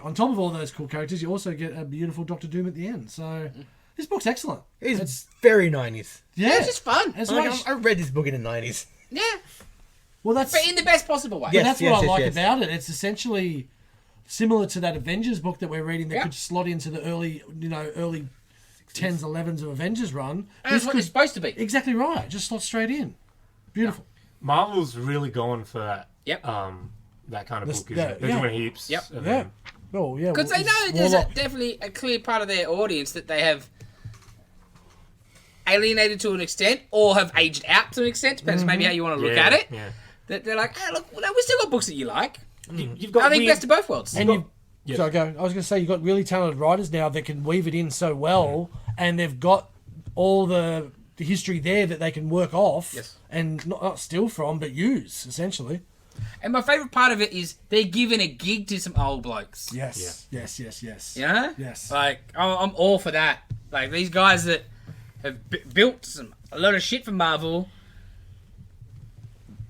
on top of all those cool characters, you also get a beautiful Doctor Doom at the end. So this book's excellent. It's very 90s. Yeah, It's just fun. It's Like, like, I read this book in the 90s. Yeah. well, that's But in the best possible way. Yeah. that's Yes, what I yes, like yes. about it. It's essentially similar to that Avengers book that we're reading that Yeah. could slot into the early 10s, 11s of Avengers run. And that's what it's supposed to be. Exactly right. Just slot straight in. Beautiful. Marvel's really going for that. Yep. That kind of This- book. Isn't it? They're yeah. doing heaps. Yep. of Yeah. them. Oh yeah. Because they know there's definitely a clear part of their audience that they have alienated to an extent or have aged out to an extent, depends maybe how you want to look at it. Yeah. That they're like, hey, look, we still got books that you like. You've got I think weird- best of both worlds. And you. Yes. So I was going to say you've got really talented writers now that can weave it in so well, and they've got all the history there that they can work off Yes. and not steal from, but use essentially. And my favourite part of it is they're giving a gig to some old blokes. Yes. Yes. You know? Yes. Like, I'm all for that. Like, these guys that have built a lot of shit for Marvel,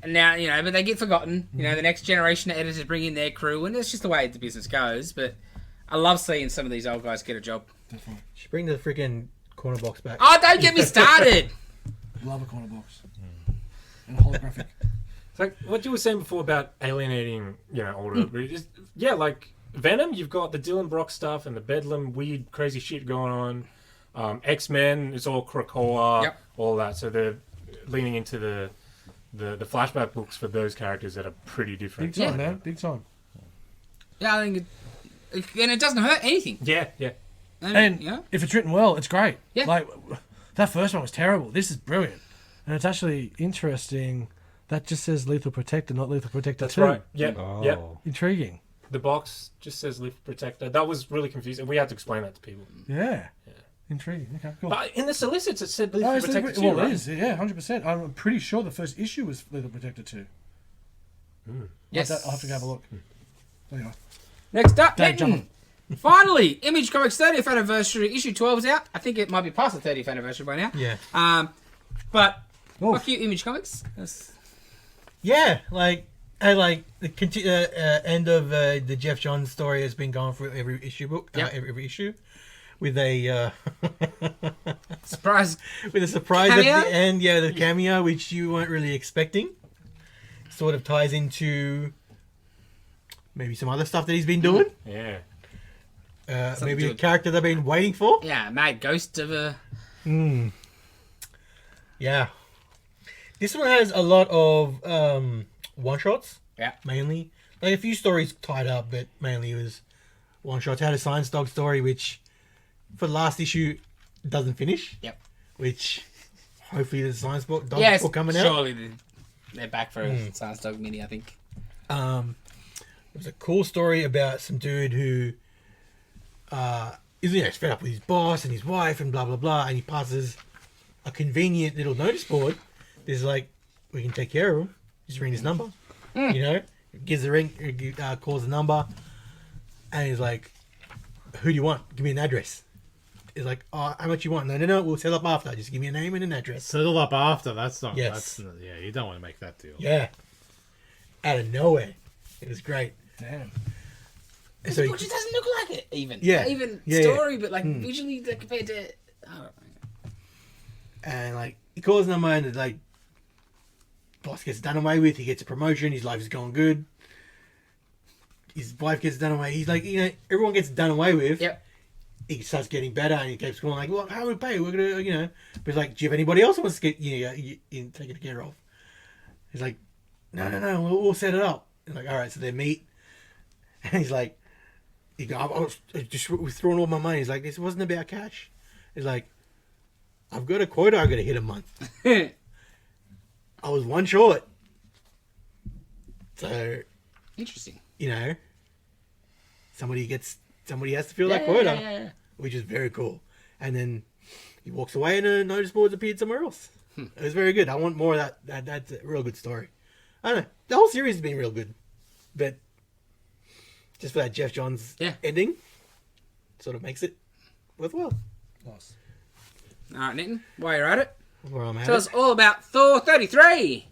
and now, but they get forgotten. The next generation of editors bring in their crew, and it's just the way the business goes. But I love seeing some of these old guys get a job. Definitely. Should bring the freaking corner box back. Oh, don't get me started! Love a corner box. And a holographic. It's like what you were saying before about alienating, older readers. Yeah, like Venom, you've got the Dylan Brock stuff and the Bedlam weird crazy shit going on. X-Men, it's all Krakoa, Yep. all that. So they're leaning into the flashback books for those characters that are pretty different. Big time, man. Big time. Yeah, I think and it doesn't hurt anything. Yeah. And if it's written well, it's great. Yeah. Like, that first one was terrible. This is brilliant. And it's actually interesting. That just says Lethal Protector, not Lethal Protector That's 2. right. Yep. Oh. Yep. Intriguing. The box just says Lethal Protector. That was really confusing. We had to explain that to people. Yeah. Intriguing. Okay, cool. But in the solicits, it said Lethal Oh, it's Protector Lethal, 2, well, right? it is. Yeah, 100%. I'm pretty sure the first issue was Lethal Protector 2. Yes. I'll have to have a look. Anyway. Next up, Dave, jump Benton. Finally, Image Comics 30th anniversary, issue 12 is out. I think it might be past the 30th anniversary by now. Yeah. But Oof. fuck you, Image Comics. Yeah, like the end of the Jeff Johns story has been going for every issue book, Yep. every issue, with a Surprise. with a surprise Cameo? at the end. Yeah, the cameo which you weren't really expecting, sort of ties into maybe some other stuff that he's been doing. Yeah. Maybe to a it. character they've been waiting for. Yeah, mad ghost of a. Yeah. This one has a lot of one-shots. Yeah. Mainly. Like a few stories tied up, but mainly it was one-shots. Had a Science Dog story, which for the last issue doesn't finish. Yep. Which hopefully the Science Dog Yes, book coming out. surely they're back for a Science Dog mini, I think. There was a cool story about some dude who is fed up with his boss and his wife and blah blah blah, and he passes a convenient little notice board. There's like, we can take care of him. Just ring this number. You know, gives the ring, calls the number, and he's like, "Who do you want? Give me an address." He's like, "Oh, how much you want?" No, we'll set up after. Just give me a name and an address. Settle up after. That's not. Yes. That's, yeah, you don't want to make that deal. Yeah, out of nowhere, it was great. Damn. And So so it just doesn't look like it, even. Yeah. Not even Yeah, story, but like visually, like, compared to. Oh, and like he calls the number and like boss gets done away with. He gets a promotion. His life is going good. His wife gets done away. He's like, everyone gets done away with. yep. He starts getting better, and he keeps going like, "Well, how do we pay? We're gonna, But he's like, "Do you have anybody else who wants to get taken care of?" He's like, "No, we'll set it up." He's like, "All right," so they meet, and he's like, I was just throwing all my money. He's like, "This wasn't about cash." He's like, "I've got a quota. I've got to hit a month. I was one short." So, Interesting. somebody has to fill that quota. Yeah. Which is very cool. And then he walks away and a notice board's appeared somewhere else. It was very good. I want more of that. That's a real good story. I don't know. The whole series has been real good. But just for that Jeff Johns ending, sort of makes it worthwhile. Nice. All right, Nitin, while you're at it, Where I'm at. tell us all about Thor 33.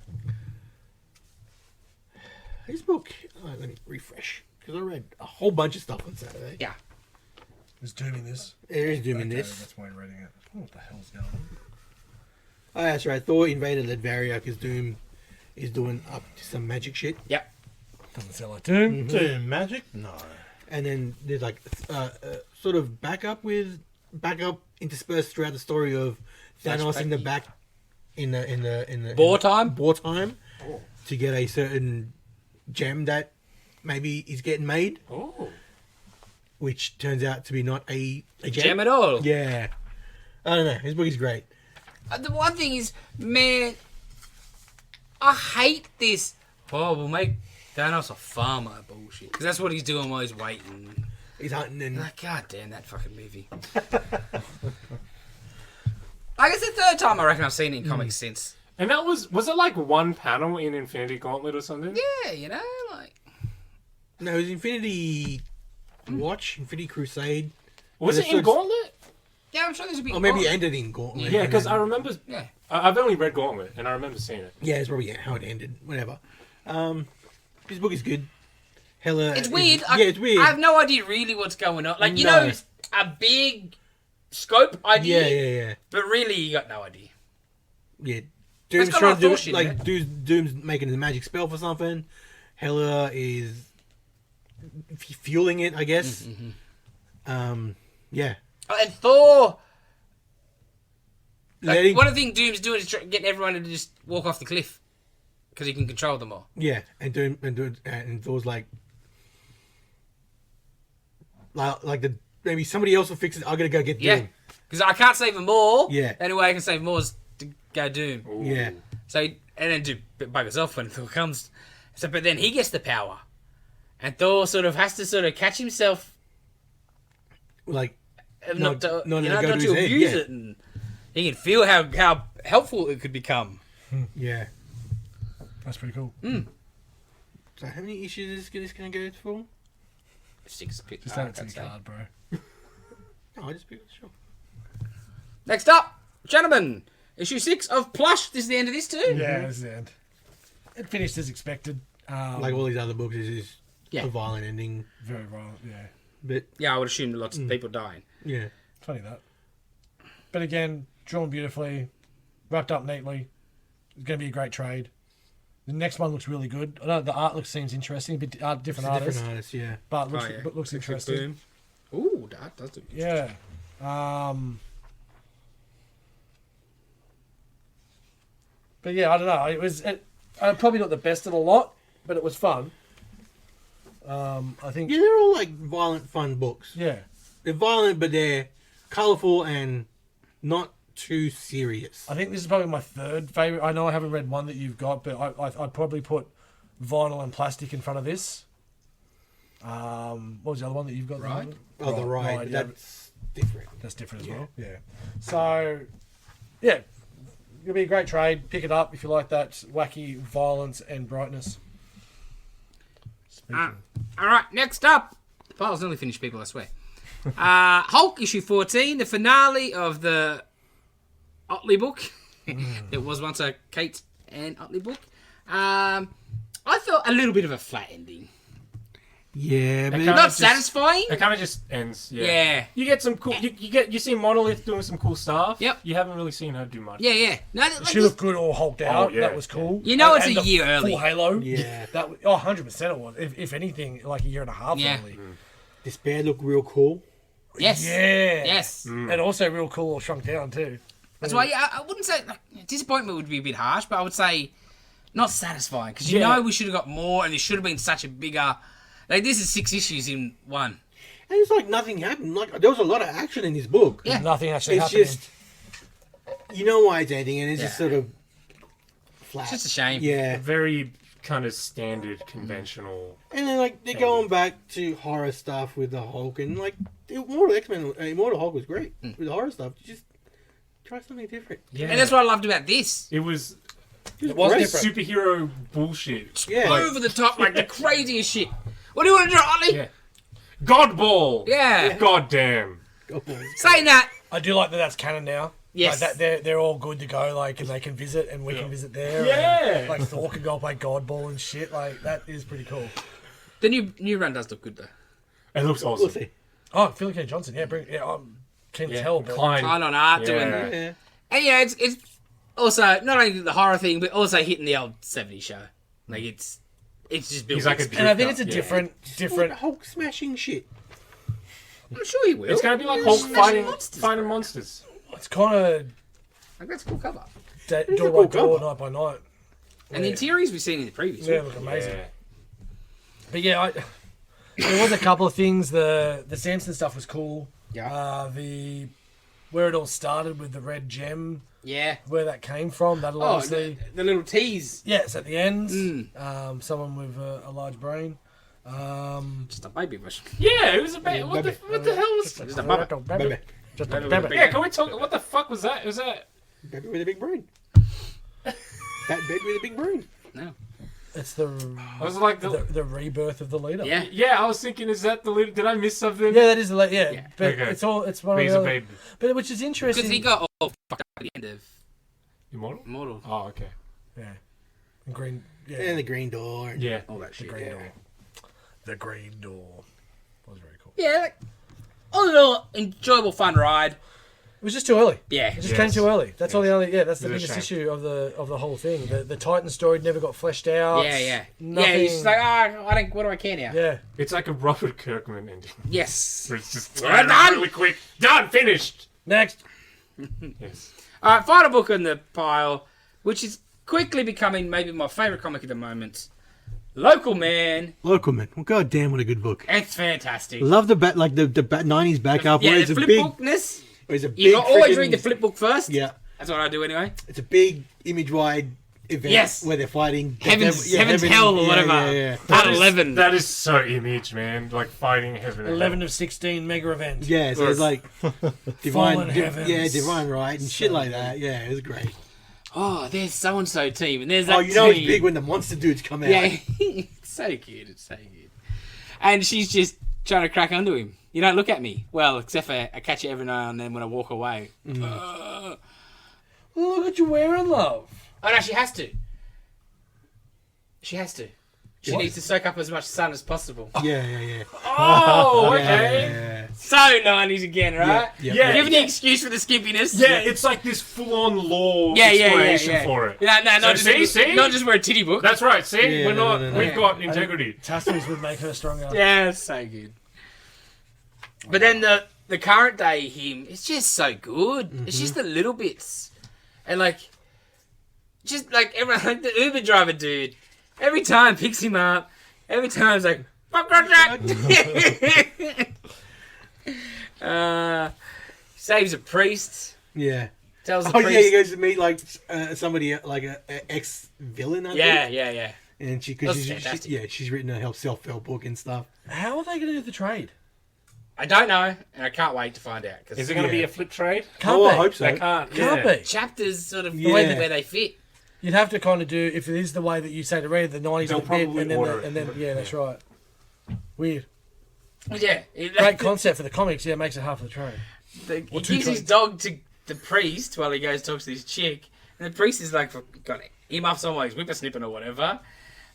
This book, let me refresh. Because I read a whole bunch of stuff on Saturday. Yeah. There's Doom in this. There is Doom in Okay, this. That's why I'm reading it. What the hell's going on? Oh, that's right. Thor invaded Ledvaria because Doom is doing up to some magic shit. Yep. Doesn't sound like Doom. Doom magic? No. And then there's like sort of backup interspersed throughout the story of Thanos in the back in the wartime to get a certain gem that maybe is getting made, which turns out to be not a Gem at all. Yeah, I don't know. His book is great. The one thing is, man, I hate this. Oh, we'll make Thanos a farmer bullshit. Because that's what he's doing while he's waiting. He's hunting and Like, god damn that fucking movie. Like, it's the third time I reckon I've seen it in comics since. And that was it like one panel in Infinity Gauntlet or something? Yeah, like. no, it was Infinity Watch, Infinity Crusade. Was it in Gauntlet? Yeah, I'm sure there's a bit. Or maybe it ended in Gauntlet. Yeah, and because then- I remember. Yeah. I've only read Gauntlet, and I remember seeing it. Yeah, it's probably how it ended. Whatever. This book is good. Hella. It's weird. It's weird. I have no idea really what's going on. Like, you No. know, a big scope idea. Yeah. But really, you got no idea. Yeah. Doom's got trying a to do lot of like bullshit, Doom's making a magic spell for something. Hela is fueling it, I guess. Yeah. Oh, and Thor. Like, Letting- one of the things Doom's doing is getting everyone to just walk off the cliff because he can control them all. Yeah, and Thor's like maybe somebody else will fix it. I gotta go get Yeah, Doom. because I can't save them all. Yeah. The only way I can save them all is to go Doom. Yeah. So and then do buggers off when Thor comes. So, but then he gets the power, and Thor sort of has to sort of catch himself, Like not to not to go to his head, abuse yeah. it, and he can feel how helpful it could become. yeah. That's pretty cool. So how many issues is this gonna go for? 6 pit. Just add it to the card, bro. No, I just picked sure. Next up, gentlemen, issue 6 of Plush. This is the end of this too. Yeah, this is the end. It finished as expected. Like all these other books, is Yeah. a violent ending. Very violent, yeah. But Yeah, I would assume lots of people dying. yeah, Funny that. But again, drawn beautifully, wrapped up neatly. It's going to be a great trade. The next one looks really good. I know the art seems interesting, a bit different It's a artist, different artist, yeah. but looks, Oh, yeah. but looks interesting. Boom. Ooh, that does look good. Yeah. But yeah, I don't know. It was probably not the best of the lot, but it was fun. I think. Yeah, they're all like violent, fun books. Yeah. They're violent, but they're colourful and not too serious. I think this is probably my third favorite. I know I haven't read one that you've got, but I'd probably put Vinyl and Plastic in front of this. What was the other one that you've got? Ride? Oh, the ride. yeah. That's different. That's different as well. Yeah. So, yeah, it'll be a great trade. Pick it up if you like that wacky violence and brightness. All right, next up. The pile's nearly finished, people, I swear. Hulk issue 14, the finale of the Otley book. There was once a Kate and Otley book. I felt a little bit of a flat ending. Yeah, but Not satisfying. It kind of just ends. Yeah. Yeah. You get some cool. You see Monolith doing some cool stuff. Yep. You haven't really seen her do much. Yeah. No, like She looked good all hulked out. yeah. That was cool. You know it's And a the year early. Full Halo. Yeah. That was, 100% it was. If anything, like a year and a half Yeah. early. this bear looked real cool. Yes. Yeah. Yes. And also real cool or shrunk down too. That's why I wouldn't say disappointment would be a bit harsh, but I would say not satisfying because you know we should have got more, and there should have been such a bigger. Like this is 6 issues in one. And it's like nothing happened. Like there was a lot of action in this book. Yeah. Nothing actually It's happening. just, you know why it's ending, and it's just sort of flat. It's just a shame. Yeah. Very kind of standard, conventional. And then like they're going back to horror stuff with the Hulk, and like Immortal X-Men, Immortal Hulk was great with the horror stuff. Just try something different. Yeah. And that's what I loved about this. It was It was great. different. superhero bullshit. Yeah. Over the top, like the craziest shit. What do you want to do, Ollie? Yeah. God ball. Yeah. God damn. Saying that. I do like that that's canon now. Yes. Like that they're all good to go, like, and they can visit, and we can visit there. Yeah. And, like Thor can go play Godball and shit. Like that is pretty cool. The new run does look good though. It looks We'll awesome. see. Oh, Philip K. Johnson, yeah, I'm keen to tell, but Klein. Fine on art Yeah. doing. Yeah. And you know, it's also not only the horror thing, but also hitting the old '70s show. Like it's just built. He's like a and I think it's a Yeah. different. Hulk smashing shit. I'm sure he will. It's gonna be like Yeah, Hulk smashing fighting monsters. It's kind of Like that's a cool cover. door a by cool door, cover. night by night. And the interiors we've seen in the previous Yeah, one. look amazing. Yeah. But yeah, there was a couple of things. The Samson stuff was cool. Yeah. The where it all started with the red gem, Yeah. where that came from. That'll Oh, obviously. the little tease. Yes, at the end. Mm. Someone with a large brain. Just a baby bush. Yeah, it was a bit. What the hell was? Just a puppet. Baby. Just a Baby. baby. Yeah, can we talk? What the fuck was that? Was that? Baby with a big brain. That baby with a big brain. No. It's the I was like, the rebirth of the leader. Yeah. yeah, I was thinking, is that the leader? Did I miss something? Yeah, that is the leader. Yeah, Yeah. but Okay. it's one He's of a the. baby. But which is interesting. Because he got all fucked up at the end of Immortal. Immortal. Oh, okay. Yeah. And green. Yeah. And the green door. Yeah. All that the shit. green Yeah. door. The green door. That was very cool. Yeah, like, all in all, enjoyable, fun ride. It was just too early. Yeah. It just came too early. That's all the only. Yeah, that's the It's a biggest shame. issue of the whole thing. The Titan story never got fleshed out. Yeah. Nothing. Yeah, he's just like, I don't. What do I care now? Yeah. It's like a Robert Kirkman ending. Yes. Where it's just We're done! really quick. Done. Finished. Next. Yes. All right, final book on the pile, which is quickly becoming maybe my favourite comic at the moment. Local Man. Local Man. Well, god damn, what a good book. It's fantastic. Love the the 90s backup Yeah, where the it's a flip big. bookness. Where it's a big. You always freaking- read the flip book first. Yeah, That's what I do anyway. it's a big image wide event. Yes. Where they're fighting Heaven's Heaven- Hell or yeah, whatever. Yeah. Part 11. That is so image, man. Like fighting heaven. and 11 hell. of 16 mega event. Yeah, so it's like divine, Fallen Heavens. yeah, divine right and shit like that. Yeah, it was great. Oh, there's so and so team, and there's that Oh, you know team. it's big when the monster dudes come out. Yeah, it's so cute. It's so cute. And she's just trying to crack onto him. You don't look at me. Well, except for I catch you every now and then when I walk away. Look what you're wearing, love. Oh no, she has to. She has to. She needs to soak up as much sun as possible. Yeah. Oh, okay. Yeah. So 90s again, right? Yeah. Give the excuse for the skimpiness. Yeah, it's like this full-on law Yeah. explanation for it. No, not So just see? not just wear a titty book. That's right. See, Yeah, we're not. no. We've got integrity. Tattoos would make her stronger. Yeah, it's so good. But then the current day him, it's just so good. It's just the little bits, and like, just like everyone, like the Uber driver dude, every time picks him up, every time it's like, fuck saves a priest. Yeah. Tells the Oh priest. yeah, he goes to meet like somebody like a ex-villain. I think. Yeah. And That's fantastic. she's written a self-help book and stuff. How are they going to do the trade? I don't know, and I can't wait to find out. Cause Is it going to be a flip trade? Can't I be. hope so. They can't. Can't yeah. be. chapters sort of the Yeah. way where they fit. You'd have to kind of do, if it is the way that you say to read, the 90s They'll a bit, probably and then, order it. and then yeah, that's right. Weird. Yeah, Great concept for the comics, yeah, it makes it half of the trade. He Or two gives his trades. dog to the priest while he goes talks to this chick, and the priest is like, got him up somewhere, he's whippersnipping or whatever,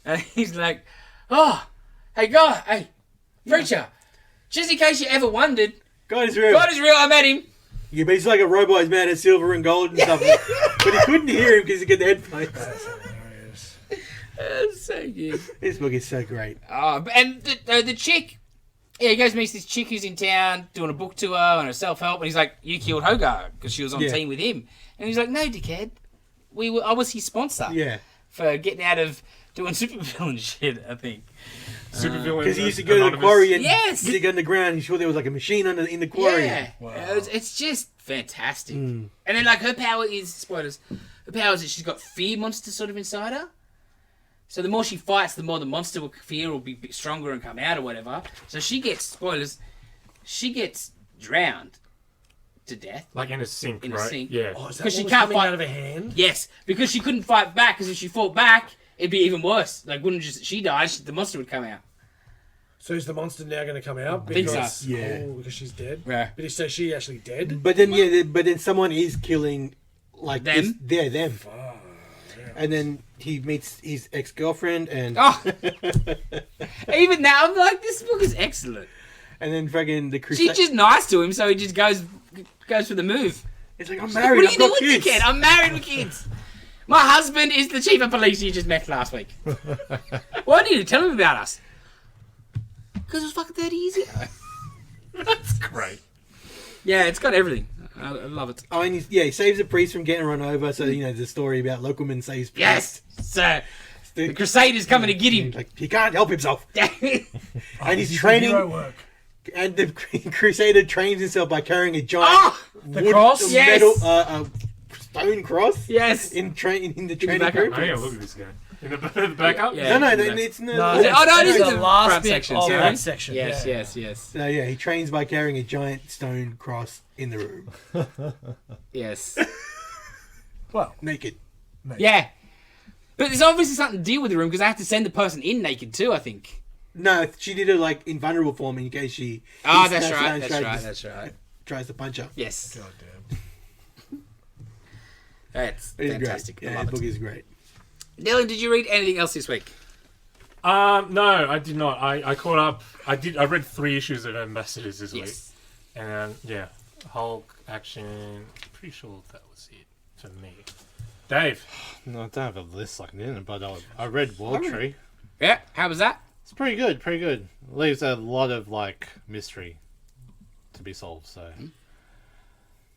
and he's like, "Oh, hey God, hey preacher, just in case you ever wondered, God is real. God is real. I met him." Yeah, but he's like a robot. He's made of silver and gold and stuff. But he couldn't hear him because he got the headphones. That's hilarious. That's so good. This book is so great. And the chick, yeah, he goes and meets this chick who's in town doing a book tour and a self-help, and he's like, "You killed Hogar," because she was on Yeah. team with him, and he's like, "No, dickhead, I was his sponsor." Yeah. For getting out of doing supervillain shit, I think. Supervillain. Because he used to go to the Anonymous. quarry and Yes. dig underground. He's sure there was like a machine in the quarry. Yeah. Wow. It's just fantastic. And then, like, her power is, spoilers, her power is that she's got fear monsters sort of inside her. So the more she fights, the more the monster will fear will be a bit stronger and come out or whatever. So she gets, spoilers, she gets drowned to death. Like in a sink, In a right? sink. Yeah. Oh, is that Because what she was can't coming fight- out of her hand? Yes, because she couldn't fight back, because if she fought back, it'd be even worse. Like, wouldn't just, she dies, the monster would come out. So is the monster now going to come out? Think so. Because, Yeah. because she's dead? Yeah. But so she actually dead? But then, but then someone is killing, like, Them? they're them. And then he meets his ex-girlfriend, and Oh! Even now, I'm like, this book is excellent. and then fucking the She's crusade. just nice to him, so he just goes for the move. It's like, I'm What married, are you I've got doing, kids. dickhead? I'm married with kids. My husband is the chief of police you just met last week. Why did you tell him about us? Because it was fucking 30 years ago. That's great. Yeah, it's got everything. I love it. Oh, and he saves the priest from getting run over. So, there's a story about Lockelman saves priest. Yes! So, the The- Crusaders coming to get him. Like, he can't help himself. And he's Hero training, work. and the Crusader trains himself by carrying a giant Oh! The cross? Yes. metal, stone cross. Yes! In the training back group. up. Oh yeah, look at this guy. In the backup? Yeah. No, it's no. No, Oh, no, it is that's the the last front bit section, of sorry. that section. Yes, yeah. yes. So yeah, he trains by carrying a giant stone cross in the room, Yes. Well, naked. Yeah. But there's obviously something to deal with the room, because I have to send the person in naked too, I think. No, she did it like in vulnerable form in case she. Oh, he that's snaps right, down, that's right. Tries to punch her. Yes. goddamn. That's It's fantastic. great. I Yeah, love the book it. is great. Dylan, did you read anything else this week? No, I did not. I caught up. I read 3 issues of Ambassadors this week. Yes. And yeah, Hulk action. Pretty sure that was it for me. Dave. No, I don't have a list like that, but I read World Tree. Yeah, how was that? It's pretty good, pretty good. Leaves a lot of like mystery to be solved. So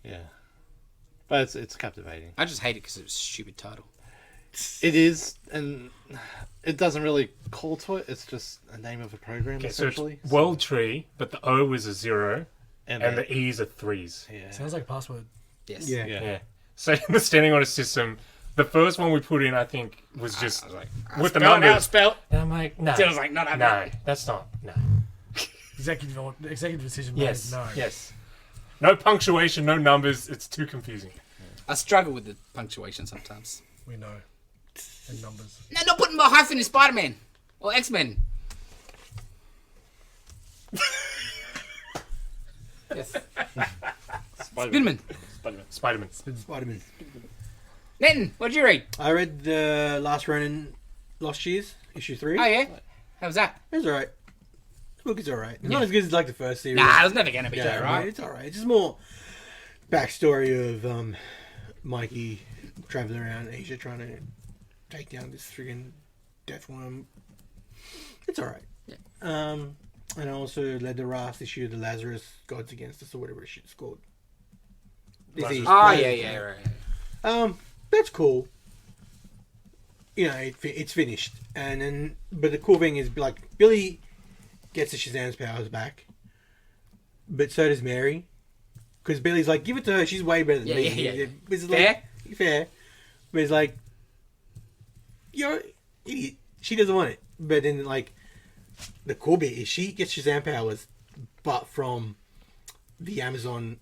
yeah, but it's captivating. I just hate it because it was a stupid title. It is, and it doesn't really call to it. It's just a name of a program Okay, so essentially. it's World Tree, but the O is a 0 and and the E's are 3s. yeah, Sounds like a password. Yes. Yeah. yeah. Yeah. So the standing on a system, the first one we put in, I think, was just I was like, with the spell it out, numbers. spell. And I'm like, no. Dylan's like, not happening. No, that's not. No. Executive decision Yes. made. No. Yes. No punctuation, no numbers. It's too confusing. I struggle with the punctuation sometimes. We know. And numbers. No, not putting a hyphen in Spider-Man or X-Men. Yes. Spinman. Spider-Man. Spider-Man. Nathan, what did you read? I read the last Ronin Lost Years, issue 3. Oh yeah, how was that? It's alright. The book is alright. It's not as good as like the first series. Nah, it was never gonna be yeah, that, right? It's alright. It's just more backstory of Mikey traveling around Asia trying to take down this friggin' death worm. It's alright. Yeah. And I also led the last issue of the Lazarus Gods Against Us or whatever shit's called. Lazarus. Oh yeah, right. That's cool. You know, it's finished, and then but the cool thing is like Billy gets the Shazam's powers back, but so does Mary, because Billy's like, give it to her. She's way better than me. Yeah. It's Fair? like, fair, but it's like, you're an idiot. She doesn't want it, but then like the cool bit is she gets Shazam powers, but from the Amazon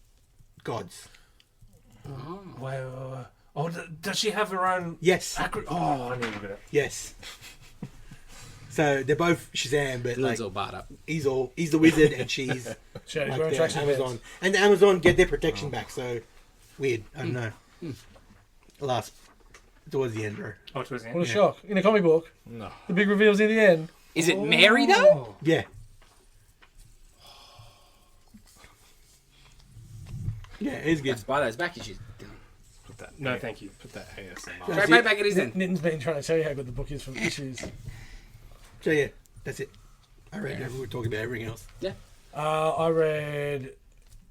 gods. Wait. Oh, does she have her own? Yes. Oh, I need to get it. Yes. So they're both Shazam, but like Lynn's all barred up. he's the wizard and she's She had his like own the tracksuit Amazon, pants. and the Amazon get their protection back. So weird. I don't know. Last towards the end, bro. Oh, towards the end. What a shock. In a comic book, No. the big reveal's in the end. Is it Mary though? Yeah. Yeah, it's good. Let's buy those back issues. Put that. No, thank you. Put that ASMR. That's Right it. back it is then. Nitin's been trying to tell you how good the book is from issues. So yeah, that's it. I read it. We were talking about everything else. I read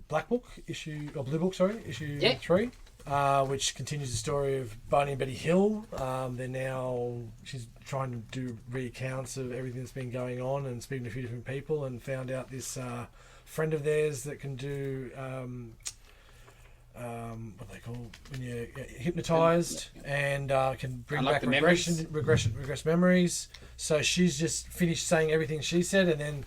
Black Book issue or Blue Book, sorry, issue 3, which continues the story of Barney and Betty Hill. She's trying to do recounts of everything that's been going on and speaking to a few different people, and found out this friend of theirs that can do what they call when you get hypnotized and can bring Unlock back the memories. regress memories. So she's just finished saying everything she said, and then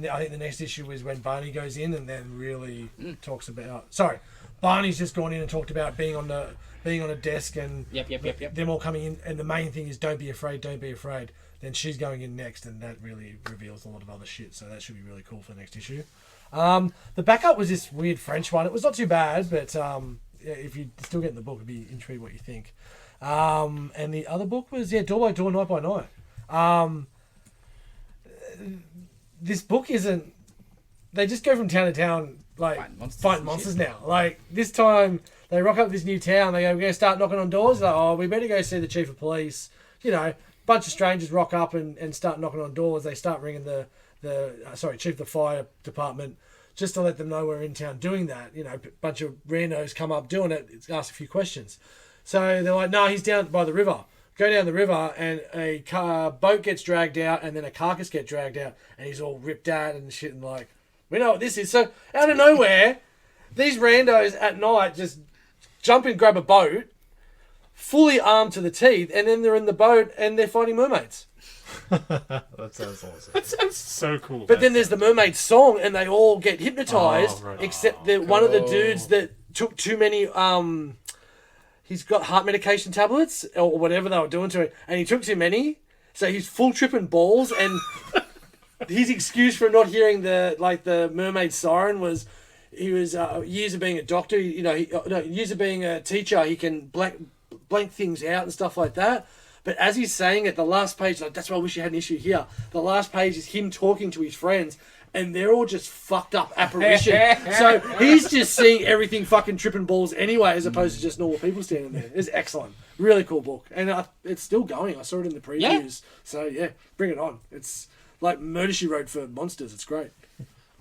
I think the next issue is when Barney goes in and then really talks about. Sorry, Barney's just gone in and talked about being on a desk and Yep. them all coming in, and the main thing is don't be afraid. Then she's going in next, and that really reveals a lot of other shit. So that should be really cool for the next issue. The backup was this weird French one. It was not too bad, but if you still get in the book, I'd be intrigued what you think. And the other book was Door by Door, Night by Night. This book isn't. They just go from town to town, like fighting monsters now. Like this time, they rock up this new town. They go, "We're going to start knocking on doors." Like, "Oh, we better go see the chief of police." You know, bunch of strangers rock up and start knocking on doors. They start ringing the chief of the fire department just to let them know we're in town doing that. You know, a bunch of randos come up doing it. It's asked a few questions. So they're like, "No, he's down by the river." Go down the river and a boat gets dragged out and then a carcass gets dragged out and he's all ripped out and shit and like, we know what this is. So out of nowhere, these randos at night just jump and grab a boat, fully armed to the teeth, and then they're in the boat and they're fighting mermaids. That sounds awesome. That sounds so cool. But then there's the mermaid song and they all get hypnotized, Oh, right. except that one of the dudes that took too many... he's got heart medication tablets or whatever they were doing to him, and he took too many, so he's full tripping balls. And his excuse for not hearing the mermaid siren was he was years of being a doctor. You know, years of being a teacher, he can blank things out and stuff like that. But as he's saying it, the last page, like that's why I wish you had an issue here. The last page is him talking to his friends. And they're all just fucked up apparition. So he's just seeing everything fucking tripping balls anyway, as opposed to just normal people standing there. It's excellent. Really cool book. And it's still going. I saw it in the previews. Yeah. So yeah, bring it on. It's like Murder, She Wrote for monsters. It's great.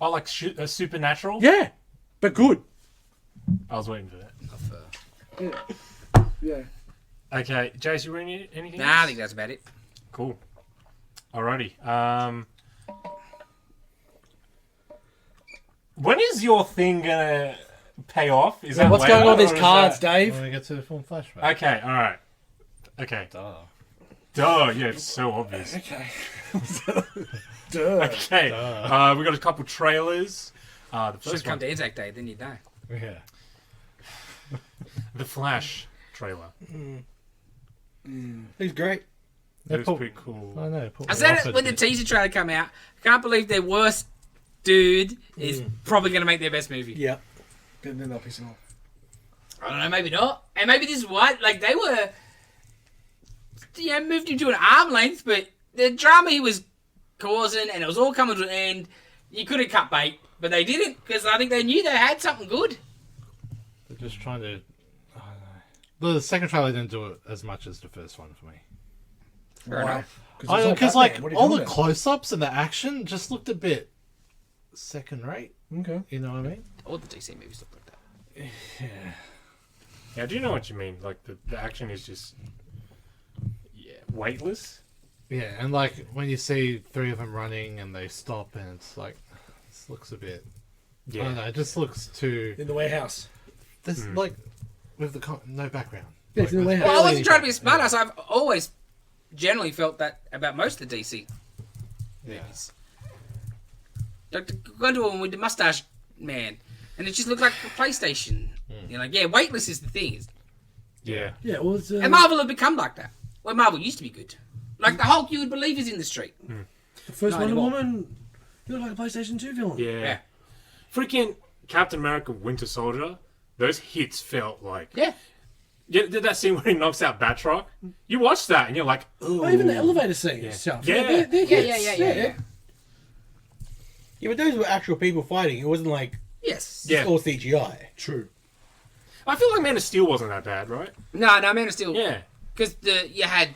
Oh, like Supernatural? Yeah, but good. I was waiting for that. Yeah. Okay, Jace, you reading anything Nah, I else? think that's about it. Cool. Alrighty. When is your thing gonna pay off? Is that What's later, going on with or these is cards, that- Dave? When we get to the film Flashback. Okay, alright. Okay. Duh. Duh, yeah, it's so obvious. Okay. Okay. We got a couple trailers. The Should first come one, to Anzac Day, then you'd know. Yeah. the Flash trailer. He's great. It was pretty cool. I know. I said it when the teaser trailer came out. I can't believe their worst dude is probably going to make their best movie. Yeah. Then they'll piss him off. I don't know, maybe not. And maybe this is what, like, they were moved him to an arm length, but the drama he was causing, and it was all coming to an end. You could have cut bait, but they didn't because I think they knew they had something good. They're just trying to. I don't know. The second trailer didn't do it as much as the first one for me. Fair enough. Because like all the close-ups and the action just looked a bit second-rate. Okay. You know what I mean? All the DC movies look like that. Yeah, I do know what you mean. Like the action is just weightless. Yeah, and like when you see three of them running and they stop, and it's like this looks a bit. I don't know. It just looks too. In the warehouse. There's like with the no background. Yeah, it's in the warehouse. Well, I wasn't trying to be a smartass. I've always generally felt that about most of the DC movies. Dr. Gwendolyn with the mustache man, and it just looked like a PlayStation. You're like, yeah, weightless is the thing. Yeah. Yeah, well, it's, And Marvel have become like that. Well, Marvel used to be good. Like the Hulk, you would believe is in the street. the first not Wonder anymore. Woman, you look like a PlayStation 2 villain. Yeah. Freaking Captain America Winter Soldier, those hits felt like... Yeah. Yeah, did that scene where he knocks out Batroc? You watch that and you're like, ooh. Oh, even the elevator scene stuff. Yeah. They're hits. Yeah. Yeah, but those were actual people fighting. It wasn't like Yes. Yeah. all CGI. True. I feel like Man of Steel wasn't that bad, right? No, Man of Steel. Yeah. Because you had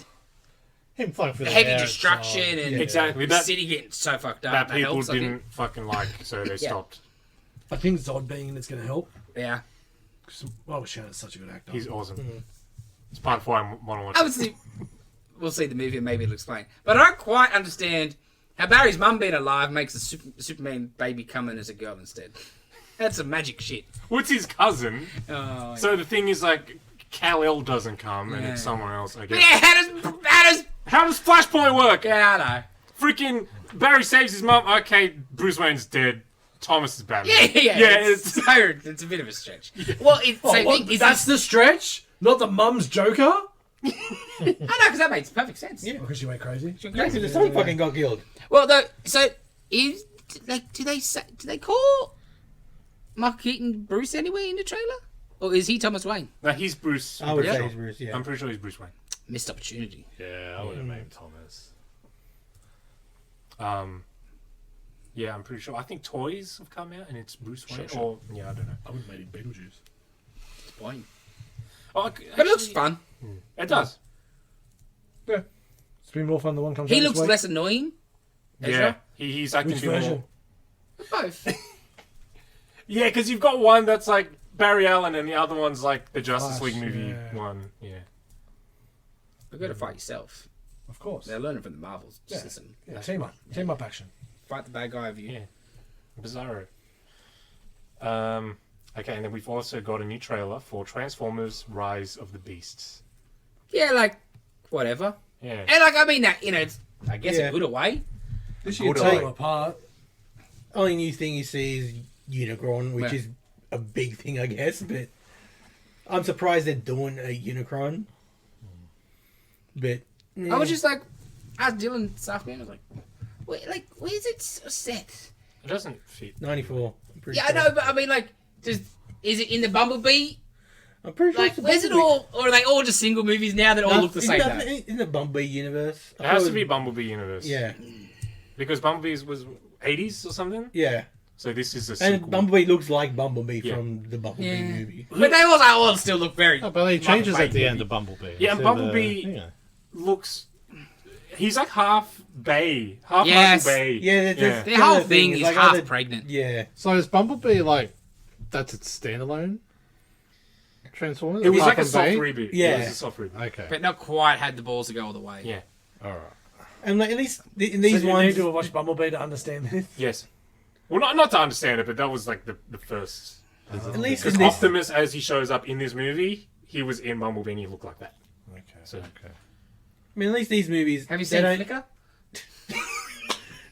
Him flying through the the heavy air, destruction it's, and Exactly. the That, city getting so fucked up. that people helps, I think. didn't fucking like, so they stopped. I think Zod being in it's going to help. Yeah. Well, Shannon's such a good actor. He's awesome. It's part of why I want to watch it. Obviously, we'll see the movie and maybe it'll explain. But I don't quite understand how Barry's mum being alive makes a Superman baby come in as a girl instead. That's some magic shit. What's his cousin? Oh, So the thing is, like, Kal-El doesn't come, and it's someone else, I guess. yeah, How does Flashpoint work? Yeah, I know. Freaking Barry saves his mum. Okay, Bruce Wayne's dead. Thomas is Batman. Yeah. It's It's a bit of a stretch. Well, it's same thing. That's the stretch? Not the mum's Joker? I know, because that makes perfect sense. Yeah. Because she went crazy. Yeah, because the son fucking got killed. Well, so is like, do they call Michael Keaton Bruce anyway in the trailer, or is he Thomas Wayne? no, he's Bruce. I would Bruce say Wayne. he's Bruce, yeah. I'm pretty sure he's Bruce Wayne. Missed opportunity. Yeah, I would have named Thomas. Yeah, I'm pretty sure. I think toys have come out, and it's Bruce Wayne. Sure. Or yeah, I don't know. I would have made him Beetlejuice. It's boring. Oh, But it looks actually, fun. It does. Yeah. It's been more fun than one comes He out this looks week. less annoying. Yeah, Ezra? he's acting Which a bit more. version? Both. Yeah, because you've got one that's like Barry Allen, and the other one's like the Justice Flash, League movie yeah. one. Yeah. You've got to fight yourself. Of course. They're learning from the Marvels. Just Yeah. listen. Yeah, team up. Team up action. Fight the bad guy over you. Yeah. Bizarro. Okay, and then we've also got a new trailer for Transformers: Rise of the Beasts. Yeah, like whatever. Yeah. And like I mean that it's I guess Yeah. a good way. This Good year, Tear eye. them apart. only new thing you see is Unicron, which Yeah. is a big thing, I guess. But I'm surprised they're doing a Unicron. But I was just like, I was Dylan this afternoon. I was like, where's it set? It doesn't fit. 94. I'm pretty Yeah, I sure. know, but I mean, like, is it in the Bumblebee? I'm pretty sure. Like, it's a where's it Bumblebee. all? Or are they all just single movies now that all look the same? Though? In the Bumblebee universe. It has to be Bumblebee universe. Yeah, Because Bumblebee was 80s or something. yeah. So this is a And sequel. Bumblebee looks like Bumblebee Yeah. from the Bumblebee Yeah. movie. But they all still look very. Oh, but he changes Like a at the fake end of Bumblebee. Yeah, and So Bumblebee- yeah. Looks. He's like half Bay, half Yes. Michael Bay. Yeah, that's The the whole other thing is like half other- pregnant. Yeah. So is Bumblebee like that's its standalone Transformers? It was apart like a from Bay? soft reboot. Yeah. It was a soft reboot. Okay. But not quite had the balls to go all the way. Yeah. All right. And like at least in So these you ones, need to have watched Bumblebee to understand this. Yes. Well, not to understand it, but that was like the first. at least Because in this, Optimus, as he shows up in this movie, he was in Bumblebee and he looked like that. Okay. So- okay. I mean, at least these movies. Have you they seen don't- Flicker?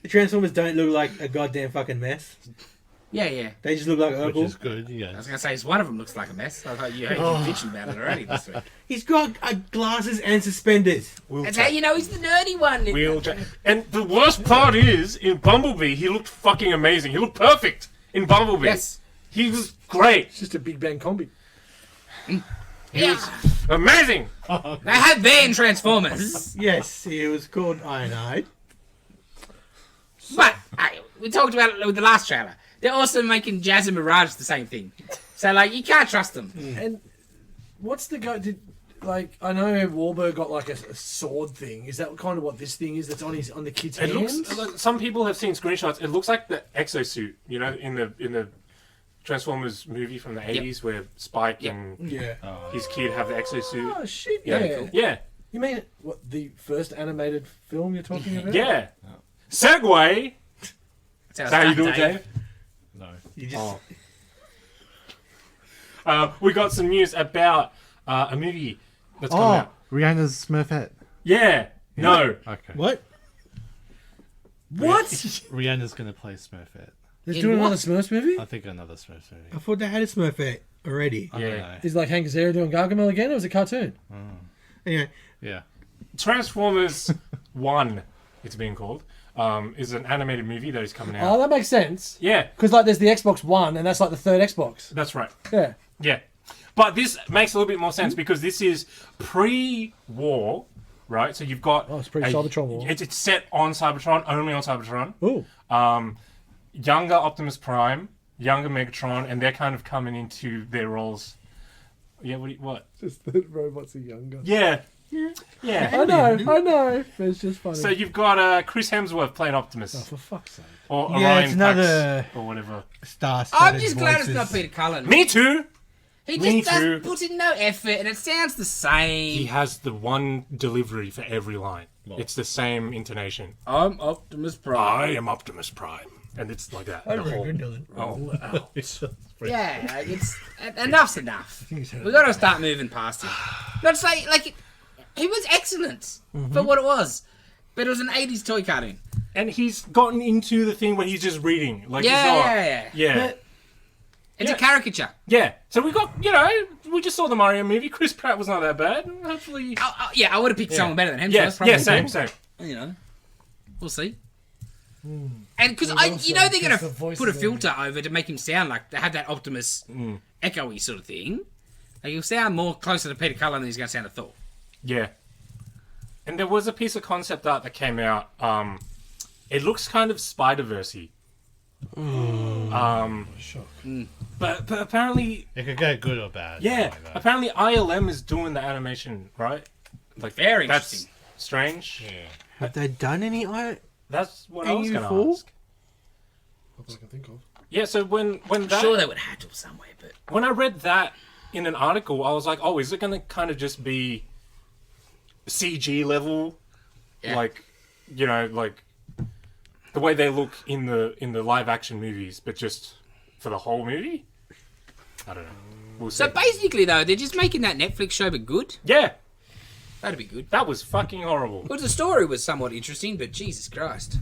The Transformers don't look like a goddamn fucking mess. Yeah. They just look like Which Urkel. is good. I Yeah. was gonna say one of them looks like a mess. I thought you heard you bitching about it already this week. He's got glasses and suspenders. That's how you know he's the nerdy one. Wheelchair. And the worst part is, in Bumblebee, he looked fucking amazing. He looked perfect in Bumblebee. Yes. He was great. It's just a Big Bang combi. He Yeah. was, Amazing. They had banned Transformers, Yes, it was called Ironhide. but we talked about it with the last trailer. They're also making Jazz and Mirage the same thing. So, like, you can't trust them. And what's the go? I know Wahlberg got like a sword thing. Is that kind of what this thing is? That's on the kid's It hands. looks. Some people have seen screenshots. It looks like the exosuit. You know, in the Transformers movie from the 80s, where Spike and his kid have the exosuit. Oh shit! Yeah, Yeah. yeah, You mean what? The first animated film you're talking about? yeah. Segway. That's Is that how you do it, Dave. Dave? No. You just We got some news about a movie that's coming out. Rihanna's Smurfette. Yeah. No. Okay. what? What? Rihanna's gonna play Smurfette. They're In doing what? another Smurfs movie? I think another Smurf movie. I thought they had a Smurfette already. I don't Yeah. know. Is like Hank Azaria doing Gargamel again, or is it a cartoon? Anyway, Yeah. Transformers 1, it's being called, is an animated movie that is coming Oh, out. that makes sense. Yeah, Because like there's the Xbox One, and that's like the third Xbox. that's right. Yeah. Yeah. But this makes a little bit more sense because this is pre-war, right? So you've got... Oh, it's pre-Cybertron war. It's set on Cybertron, only on Cybertron. Ooh. Younger Optimus Prime, younger Megatron, and they're kind of coming into their roles. Yeah, what? Just the robots are younger. Yeah. Yeah. I know. But it's just funny. So you've got Chris Hemsworth playing Optimus. oh, for fuck's sake. Or Yeah, Orion it's another- Pax, or whatever. I'm just glad it's not Peter Cullen. Me too! He Me just doesn't too. put in no effort, and it sounds the same. He has the one delivery for every line. It's the same intonation. I'm Optimus Prime. I am Optimus Prime. And it's like that. the whole- Dylan. Oh, Yeah, it's enough's enough. We got to start moving past him. Not to say like he was excellent for what it was, but it was an '80s toy cartoon. and he's gotten into the thing where he's just reading. Like he's Yeah, not, yeah. yeah. It's Yeah. a caricature. Yeah. So we got, we just saw the Mario movie. Chris Pratt was not that bad. Hopefully. Yeah, I would have picked someone better than him. Yeah, so that's yeah, probably same. You know, we'll see. And because they're just gonna the voice put a of filter over to make him sound like they have that Optimus echoey sort of thing. Like he'll sound more closer to Peter Cullen than he's gonna sound to Thor. Yeah. And there was a piece of concept art that came out. It looks kind of Spider-Verse-y. But apparently, It could go good or bad. yeah, Like that. apparently ILM is doing the animation, right? Like Very that's interesting. strange. Yeah. Have they done any? That's what I was going to AU4? ask. That's what I can think of. Yeah, so when that Sure, they would have to somewhere, but when I read that in an article, I was like, oh, is it going to kind of just be CG level, Yeah. like like the way they look in the live action movies, but just for the whole movie? I don't know. We'll see. so basically though, they're just making that Netflix show be good. Yeah, That'd be good. that was fucking horrible. Well, the story was somewhat interesting, but Jesus Christ,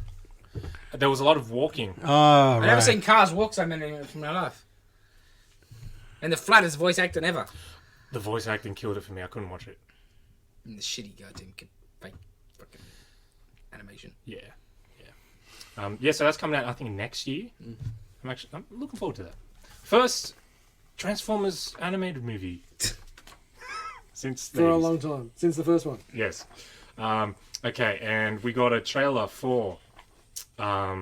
There was a lot of walking. Oh, I've never seen cars walk so many in my life. And the flattest voice actor ever. The voice acting killed it for me. I couldn't watch it. And the shitty goddamn fake fucking animation. Yeah. Yeah, so that's coming out, I think, next year. I'm looking forward to that. First Transformers animated movie since the For a 80s. long time. Since the first one. Yes. Okay, and we got a trailer for a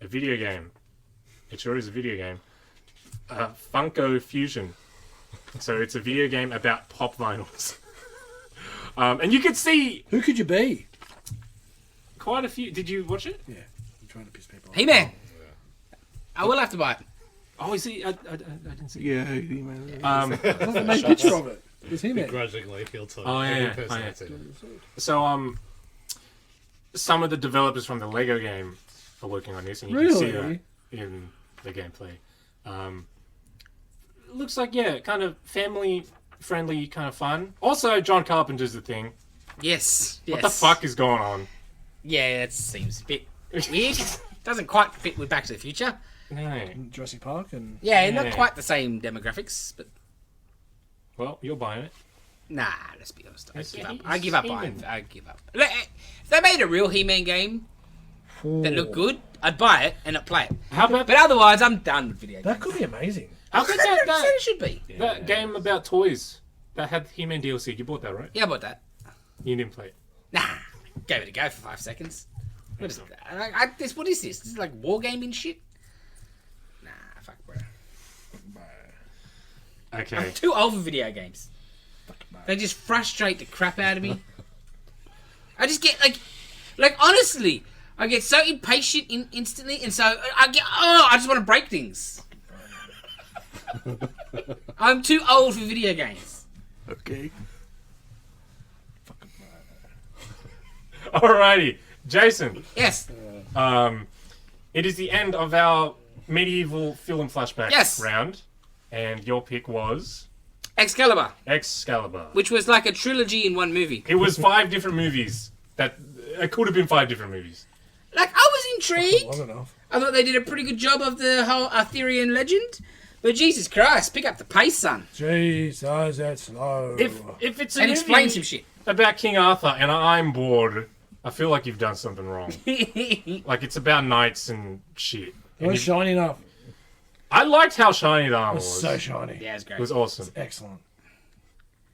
video game. It sure is a video game. Funko Fusion. So it's a video game about pop vinyls. And you can see Who could you be? quite a few. Did you watch it? Yeah. I'm trying to piss people off. He-Man. I will have to buy it. Oh, is he? I didn't see. Yeah, That's the main picture of it. It's him. Begrudgingly, he'll tell Oh, yeah, every yeah. person Oh, yeah. that's in it. So some of the developers from the Lego game are working on this, and you can see that Really? in the gameplay. It looks like kind of family friendly, kind of fun. Also, John Carpenter's the thing. Yes. What the fuck is going on? Yeah, it seems a bit weird. Doesn't quite fit with Back to the Future. No. Jurassic Park and Yeah, Yeah. not quite the same demographics, but Well, you're buying it. nah, let's be honest. It's I He- give up it's buying He-Man. I give up. If they made a real He-Man game that looked good, I'd buy it and not play it. How about But otherwise, I'm done with video games. that could be amazing. how about So that it should be. that game about toys? that had He-Man DLC. You bought that, right? Yeah, I bought that. You didn't play it. Nah, gave it a go for 5 seconds. What is this? What is this? This is like wargaming shit? Nah, fuck, bro. Okay. I'm too old for video games. They just frustrate the crap out of me. I just get like honestly, I get so impatient instantly, and so I just want to break things. I'm too old for video games. Okay. Alrighty, Jason. Yes. It is the end of our medieval film flashback Yes. round, and your pick was Excalibur, Excalibur. which was like a trilogy in one movie. It was 5 different movies. It could have been 5 different movies. Like, I was intrigued. Long enough. I thought they did a pretty good job of the whole Arthurian legend. But Jesus Christ, pick up the pace, son. Jesus, that's slow. If it's a And movie explain some shit. about King Arthur and I'm bored, I feel like you've done something wrong. Like, it's about knights and shit. It was shiny enough. I liked how shiny the It armor was was. so shiny. Yeah, it's great. It was awesome. Excellent.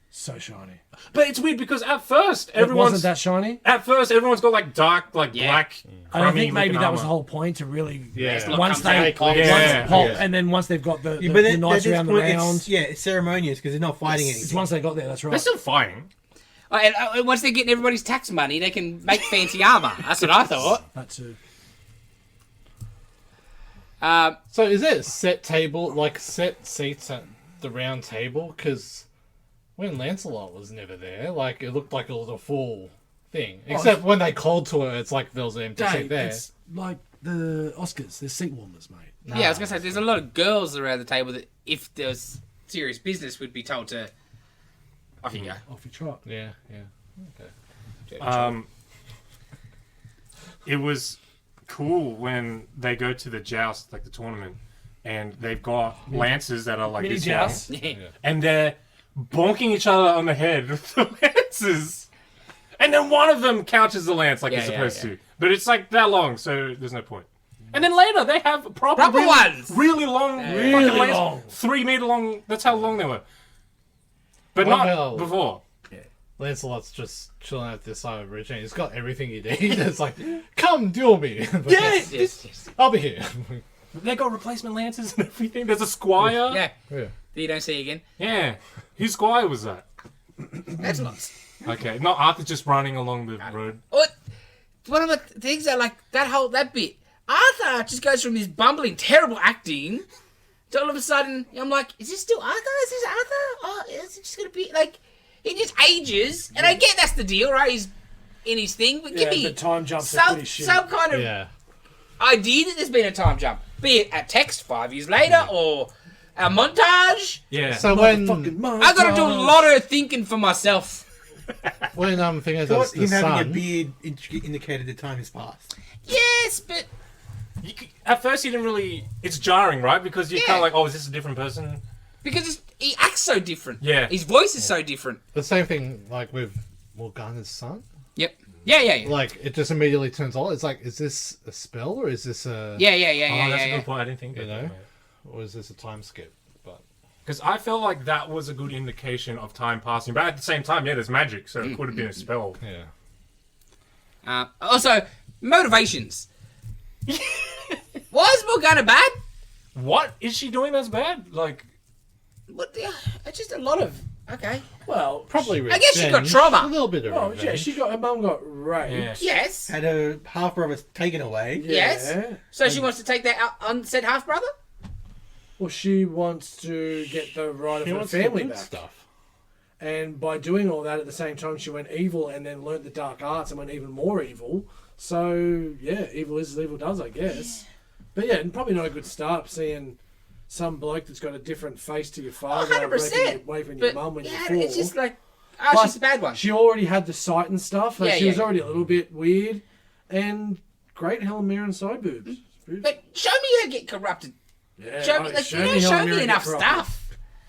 So shiny. But it's weird because at first It wasn't everyone's that shiny. everyone's got like dark, like Yeah. black. And I think crummy maybe looking that was the armor. whole point to really. Yeah. Once they Comes out, Yeah. pop, Yeah. and then once they've got the But knights around the round, it's ceremonious because they're not fighting it's anything. once they got there. That's They're right. still fighting. Oh, and once they're getting everybody's tax money, they can make fancy armor. That's what I thought. That too. So is it a set table, like set seats at the round table? Because when Lancelot was never there, like it looked like it was a full thing. Except when they called to it, it's like there was an empty seat Dave, there. it's like the Oscars. There's seat warmers, mate. Yeah, I was gonna say there's a lot of girls around the table that, if there was serious business, would be told to. Off you go. Off you trot. Yeah, yeah. It was cool when they go to the joust, like the tournament, and they've got lances that are like Mini this long, joust. Yeah. and they're bonking each other on the head with the lances. And then one of them couches the lance like Yeah, it's yeah, supposed yeah. to. But it's like that long, so there's no point. And then later they have proper Proper really, ones. really long, Really fucking lances, long. 3 meter long. That's how long they were. But Well, not well, before. Lancelot's just chilling at this side of Regina. He's got everything he needs. It's like, come duel me. Yeah, Yes. I'll be here. they got replacement lances and everything. There's a squire. Yeah. Yeah. That you don't see again. Yeah. Whose squire was that? That's lots. Okay, not Arthur just running along the road. What? One of the things that like that bit. Arthur just goes from this bumbling, terrible acting to all of a sudden I'm like, is this still Arthur? Is this Arthur? Oh, is it just gonna be like? He just ages, and I get that's the deal, right? He's in his thing, but give Yeah, me the time jumps are pretty shit. some kind of Yeah. idea that there's been a time jump, be it a text 5 years later or a montage. Yeah. So when I got to do a lot of thinking for myself. I'm thinking I of thought the him having a sun. beard indicated the time has passed. Yes, but At first, you didn't really. It's jarring, right? Because you're Yeah. kind of like, oh, is this a different person? because he acts so different. Yeah. His voice is so different. The same thing like with Morgana's son. Yep. Yeah. Like it just immediately turns on. It's like, is this a spell or is this a Yeah. Oh, that's a good point. I didn't think You about know? that. or is this a time skip? But Because I felt like that was a good indication of time passing. But at the same time, yeah, there's magic, so it could have been a spell. yeah. Also, motivations. Why is Morgana bad? What is she doing that's bad? Like, What? It's just a lot of. Okay. Well, Probably I guess she got revenge. trauma. A little bit of oh revenge. yeah, she got her mum got raped. yeah. Yes. Had her half brother taken away. Yes. Yeah. So she wants to take that unsaid half brother. Well, she wants to get the right of She her wants family to do back. stuff. And by doing all that at the same time, she went evil and then learnt the dark arts and went even more evil. So, yeah, evil is as evil does, I guess. But yeah, and probably not a good start seeing some bloke that's got a different face to your father 100%. raping your But mum when yeah, you're 4. it's just like, oh, Plus, she's the bad one. She already had the sight and stuff. Yeah, she yeah, was already a little bit weird. And great Helen Mirren side boobs. But show me her get corrupted. Yeah, Show me, oh, like, you Helen don't show Mirren me get enough corrupted.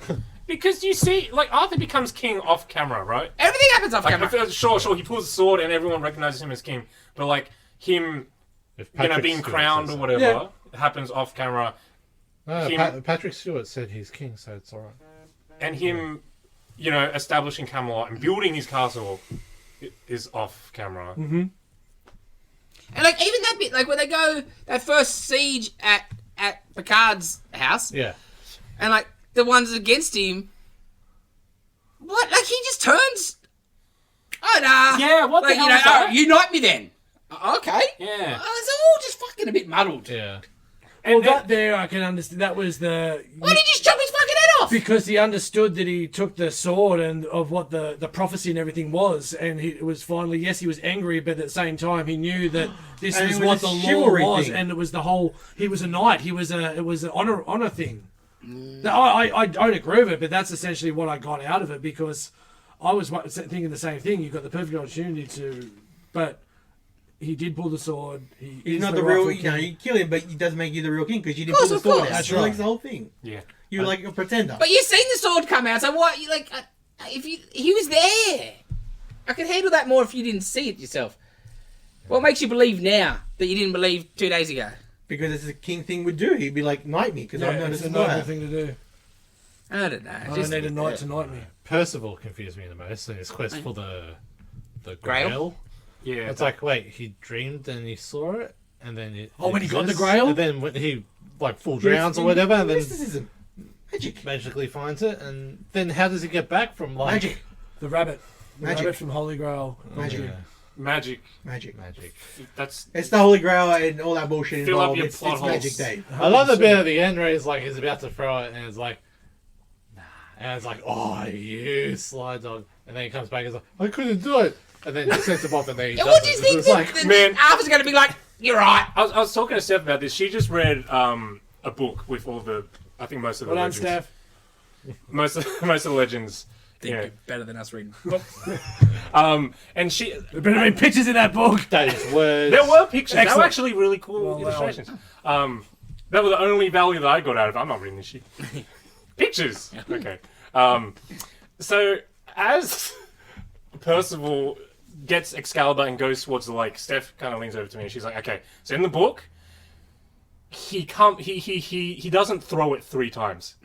stuff. Because you see, like, Arthur becomes king off camera, right? Everything happens off Like, camera. I feel, sure, he pulls the sword and everyone recognizes him as king. But, like, him, If being Stewart crowned says or so. whatever happens off camera. No, Him- Patrick Stewart said he's king, so it's alright. And him establishing Camelot and building his castle is off camera. Mm-hmm. And like even that bit, like when they go that first siege at Picard's house, Yeah. and like the ones against him, what? Like he just turns. Oh nah. Yeah, what the like, hell is that? Unite me then. Okay. Yeah. It's all just fucking a bit muddled. Yeah. Well, that there I can understand. That was the Why did he just chop his fucking head off? because he understood that he took the sword and of what the prophecy and everything was, and he was finally he was angry, but at the same time he knew that this And was it what was the a law chivalry was, thing. and it was the whole. He was a knight. It was an honor thing. Now, I don't agree with it, but that's essentially what I got out of it because I was thinking the same thing. You got the perfect opportunity to, but. He did pull the sword. He's is not the real. rightful king. You kill him, but he doesn't make you the real king because you didn't Of pull the course, sword of out. course. So That's that's the whole thing. Yeah. You're like a pretender. But you've seen the sword come out, so what? You like if he was there, I could handle that more if you didn't see it yourself. What makes you believe now that you didn't believe 2 days ago? Because it's a king thing would do. He'd be like, knight me because Yeah, I'm not it's a a noble squire. thing to do. I don't know. I Just, don't need a knight to knight me. Percival confused me the most in his quest for the Grail? Grail. Yeah. It's like, wait, he dreamed and he saw it, and then it when he got the exists, Grail? and then when he like full drowns or whatever, and then mysticism, magic, magically finds it, and then how does he get back from like magic, The rabbit. The Magic. rabbit from Holy Grail. magic, Yeah, Magic. magic. magic? That's It's the Holy Grail and all that bullshit Fill up involved. your It's plot holes. magic, Dave. I love the bit at the end where he's like he's about to throw it, and it's like, nah, and it's like, oh, you sly dog, and then he comes back and he's like, I couldn't do it, and then he sets him off, and then he yeah, does what do it. you think It's like, that man- Arthur's going to be like? You're right. I was talking to Steph about this. She just read a book with all the, I think most of the Well done, legends. Steph. Most of the legends. Think Yeah. you're better than us reading. And she, There better be pictures in that book. that is words. there were pictures. They were Excellent. actually really cool Well, illustrations. That was the only value that I got out of it. I'm not reading this shit. Pictures. Okay. So as Percival gets Excalibur and goes towards the lake, Steph kind of leans over to me and she's like, "Okay, so in the book, he doesn't throw it 3 times.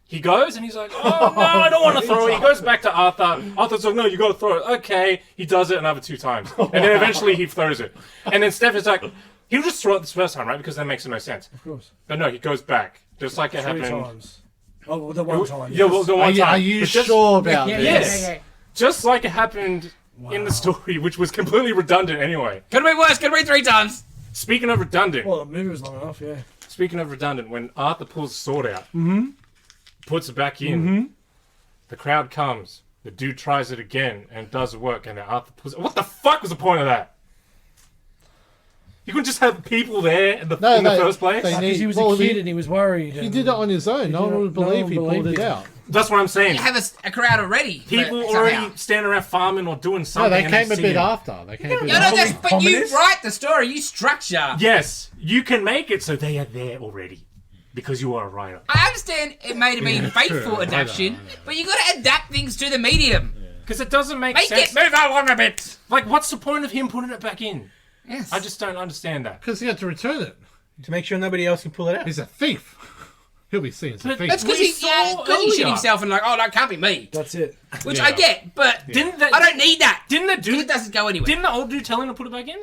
He goes and he's like, oh no, I don't want to throw it. He goes back to Arthur. Arthur's like, no, you got to throw it. Okay, he does it another 2 times, and then eventually he throws it. And then Steph is like, he'll just throw it this first time, right? Because that makes no sense. Of course. But no, he goes back, just like it 3 happened. times. Oh, the one time. Yeah, well, the one time. Are you But just- sure about Yeah, this? Yes. Just like it happened in the story, which was completely redundant anyway. Could have been worse. Could have been 3 times. Speaking of redundant, Well, the movie was long enough, yeah. when Arthur pulls the sword out, puts it back in, the crowd comes, the dude tries it again, and it doesn't work, and then Arthur pulls it. What the fuck was the point of that? You couldn't just have people there in the first place? they- Because he was Well, a kid he- and he was worried. He and- did it on his own. No did one it- would no believe one he pulled believed it him. out. That's what I'm saying. You have a crowd already. People somehow. already standing around farming or doing No, something. they and came a see bit him. after. They came a bit No, after. that's, but you Communist? write the story. You structure. Yes, you can make it so they are there already. Because you are a writer. I understand it may have been faithful true. adaptation, but you got to adapt things to the medium. Because it doesn't make Make sense. it move along a bit. Like, what's the point of him putting it back in? Yes. I just don't understand that. Because he had to return it. To make sure nobody else can pull it out. He's a thief. He'll be seen as a But thief. That's because We he saw he shit earlier. himself and like, oh, that can't be me. That's it. Which Yeah. I get, but Didn't that? I don't need that. Didn't the It dude? doesn't go anywhere. Didn't the old dude tell him to put it back in?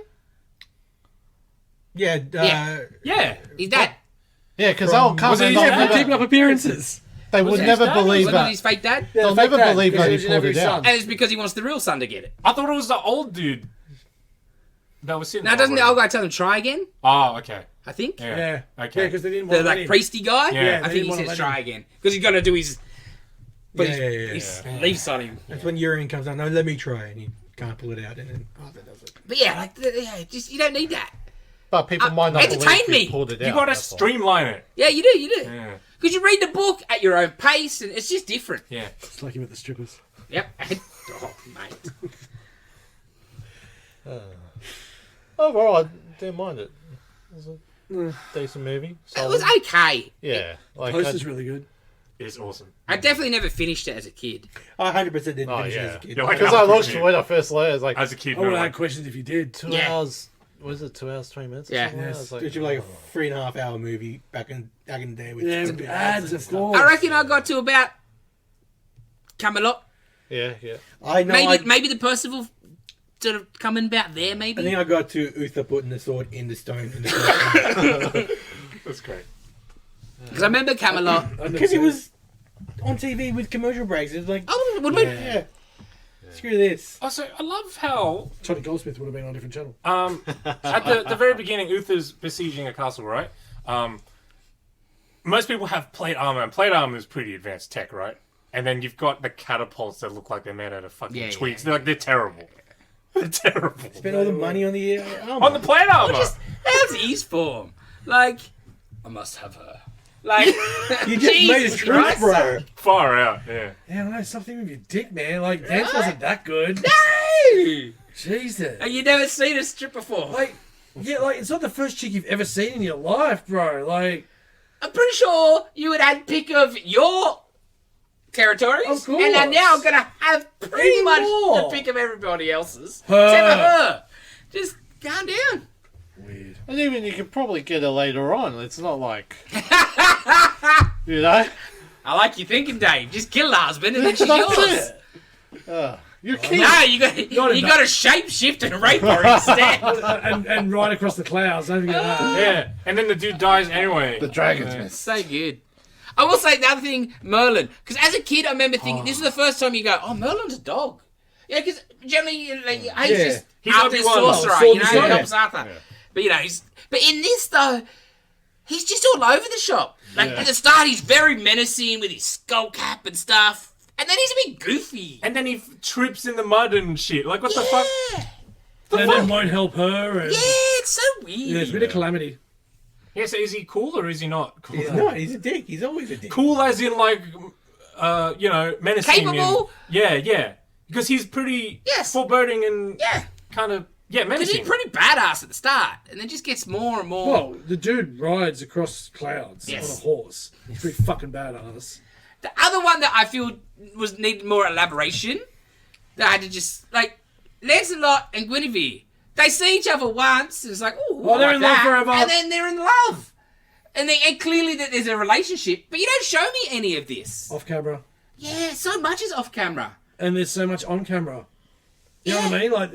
Yeah, Yeah. Yeah. He's dead. Yeah, because they'll come Was it and easier they'll for never, Keeping up appearances. they would it never his dad? believe Wasn't it that. his fake dad? They'll the never fake dad, believe because that it he was pulled never it his out. son. And it's because he wants the real son to get it. I thought it was the old dude that was sitting. Now, doesn't the old guy tell him try again? Oh, okay. I think. Yeah. Yeah. Okay. Yeah, because they didn't The want to like let him. priesty guy. Yeah. they I didn't think he wanna says let him. try again because he's gonna do his. But Yeah, his leaves on him. That's when urine comes out. No, let me try, and he can't pull it out, and then Arthur does it. But yeah, like yeah, just you don't need that. But people might not entertain believe he me. pulled it out. You gotta that's all. streamline it. Yeah, you do. Yeah. Because you read the book at your own pace, and it's just different. Yeah. It's like him at the strippers. Yep. Oh, mate. Overall, I didn't mind it. It was a decent movie. It Solid. was okay. Yeah. Like, Poster's really good. It's awesome. I definitely never finished it as a kid. I 100% didn't Oh, finish it as yeah. a kid. You're like, because I looked when I first learned, it was like As a kid, I would no, have like, had questions if you did. 2 Yeah. hours. Was it 2 hours, 20 minutes? Or Yeah. something? Yes. I was like, It should be like a 3.5 hour movie back in the day with Yeah, some ads, and of stuff. course. I reckon I got to about Camelot, Yeah. I know. Maybe the Percival sort of coming about there. Maybe. I think I got to Uther putting the sword in the stone. In the That's great. Because I remember Camelot. Because it was on TV with commercial breaks. It was like, Oh, would we? yeah. Screw this. Also, I love how Johnny Goldsmith would have been on a different channel. at the very beginning, Uther's besieging a castle, right? Most people have plate armor, and plate armor is pretty advanced tech, right? And then you've got the catapults that look like they're made out of fucking twigs. They're terrible. They're terrible. Spent all the money on the armor. On the plate armor. How's his form? Like, I must have her. Like, You just made a truth, bro. Far out, yeah. Yeah, I don't know, something with your dick, man. Like, dance wasn't that good. no! Jesus. And you never seen a strip before. Like, yeah, like, it's not the first chick you've ever seen in your life, bro. Like, I'm pretty sure you would have pick of your territories. Of course. And are now going to have pretty Even much more. the pick of everybody else's. Her. Except for her. Just calm down. weird. And even you could probably get her later on. It's not like, you know. I like your thinking, Dave. Just kill the husband and then she's That's yours. it. You're kidding. No, you got to shape shift and rape her instead. And right across the clouds, don't forget that. Yeah, and then the dude dies anyway. The dragon's mess. So good. I will say the other thing, Merlin. Because as a kid, I remember thinking, this is the first time you go, oh, Merlin's a dog. Yeah, because generally, like, he's just He's Arthur's Obi-Wan. sorcerer, Sword you know, and he Stone. helps Arthur. But, you know, but in this, though, he's just all over the shop. Like, at the start, he's very menacing with his skull cap and stuff. And then he's a bit goofy. And then he trips in the mud and shit. Like, what the fuck? Yeah. And then won't help her. And, Yeah, it's so weird. yeah, it's a bit of calamity. Yeah, so is he cool or is he not cool? He's not. He's a dick. He's always a dick. Cool as in, like, menacing. Capable? Yeah. Because he's pretty foreboding and Yeah. kind of, Because menacing. he's pretty badass at the start. And then just gets more and more. Well, the dude rides across clouds Yes. on a horse. He's pretty fucking badass. The other one that I feel needed more elaboration, that I had to just, like, Lancelot and Guinevere, they see each other once, and it's like, oh, they're in love forever. and then they're in love. And clearly that there's a relationship, but you don't show me any of this. Off camera. Yeah, so much is off camera. And there's so much on camera. You know what I mean? Like,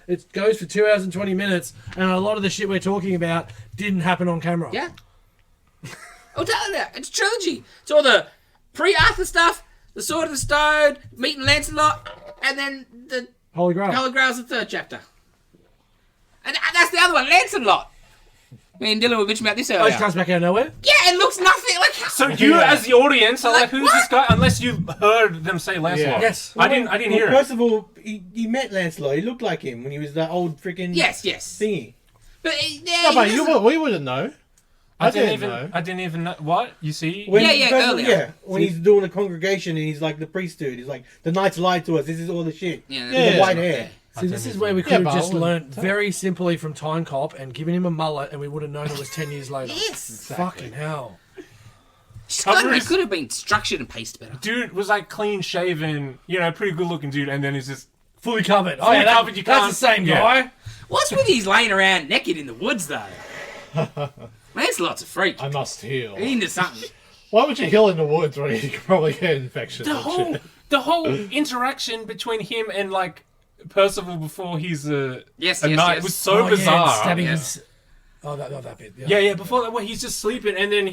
it goes for 2 hours and 20 minutes, and a lot of the shit we're talking about didn't happen on camera. Yeah. I'll tell you that. It's a trilogy. It's all the pre-Arthur stuff, the Sword of the Stone, meeting Lancelot, and then the Holy Grail. Holy Grail's the third chapter. And that's the other one, Lancelot. Me and Dylan were bitching about this Oh, earlier. he comes back out of nowhere? Yeah, it looks nothing like... So you, as the audience, are like, Like, who's this guy? Unless you heard them say Lancelot. Yeah. Yes. I didn't hear it. First of all, he met Lancelot. He looked like him when he was that old freaking Yes. thingy. But, No, but we wouldn't know. I didn't know. I didn't even know. What? You see? When, Yeah, first of all, earlier. Yeah, when he's doing a congregation and he's like the priesthood. He's like, the knights lied to us. This is all the shit. Yeah, With the white hair. See, this is where we could Yeah, have but I just wouldn't learnt very simply from Time Cop and given him a mullet, and we would have known it was 10 years later. Yes. Fucking hell. It could have been structured and paced better. Dude was like clean shaven, pretty good looking dude, and then he's just Fully covered. Fully covered, you that's can't- the same yeah. guy. What's with these laying around naked in the woods, though? Lancelot's a freak. I must heal. He into something. Why would you heal in the woods when you could probably get infections the and whole shit? the whole interaction between him and like Percival before he's a Yes, knight yes. was so Oh, bizarre. Yeah, stabbing Yes. his... Oh, that bit. Yeah, before that, he's just sleeping, and then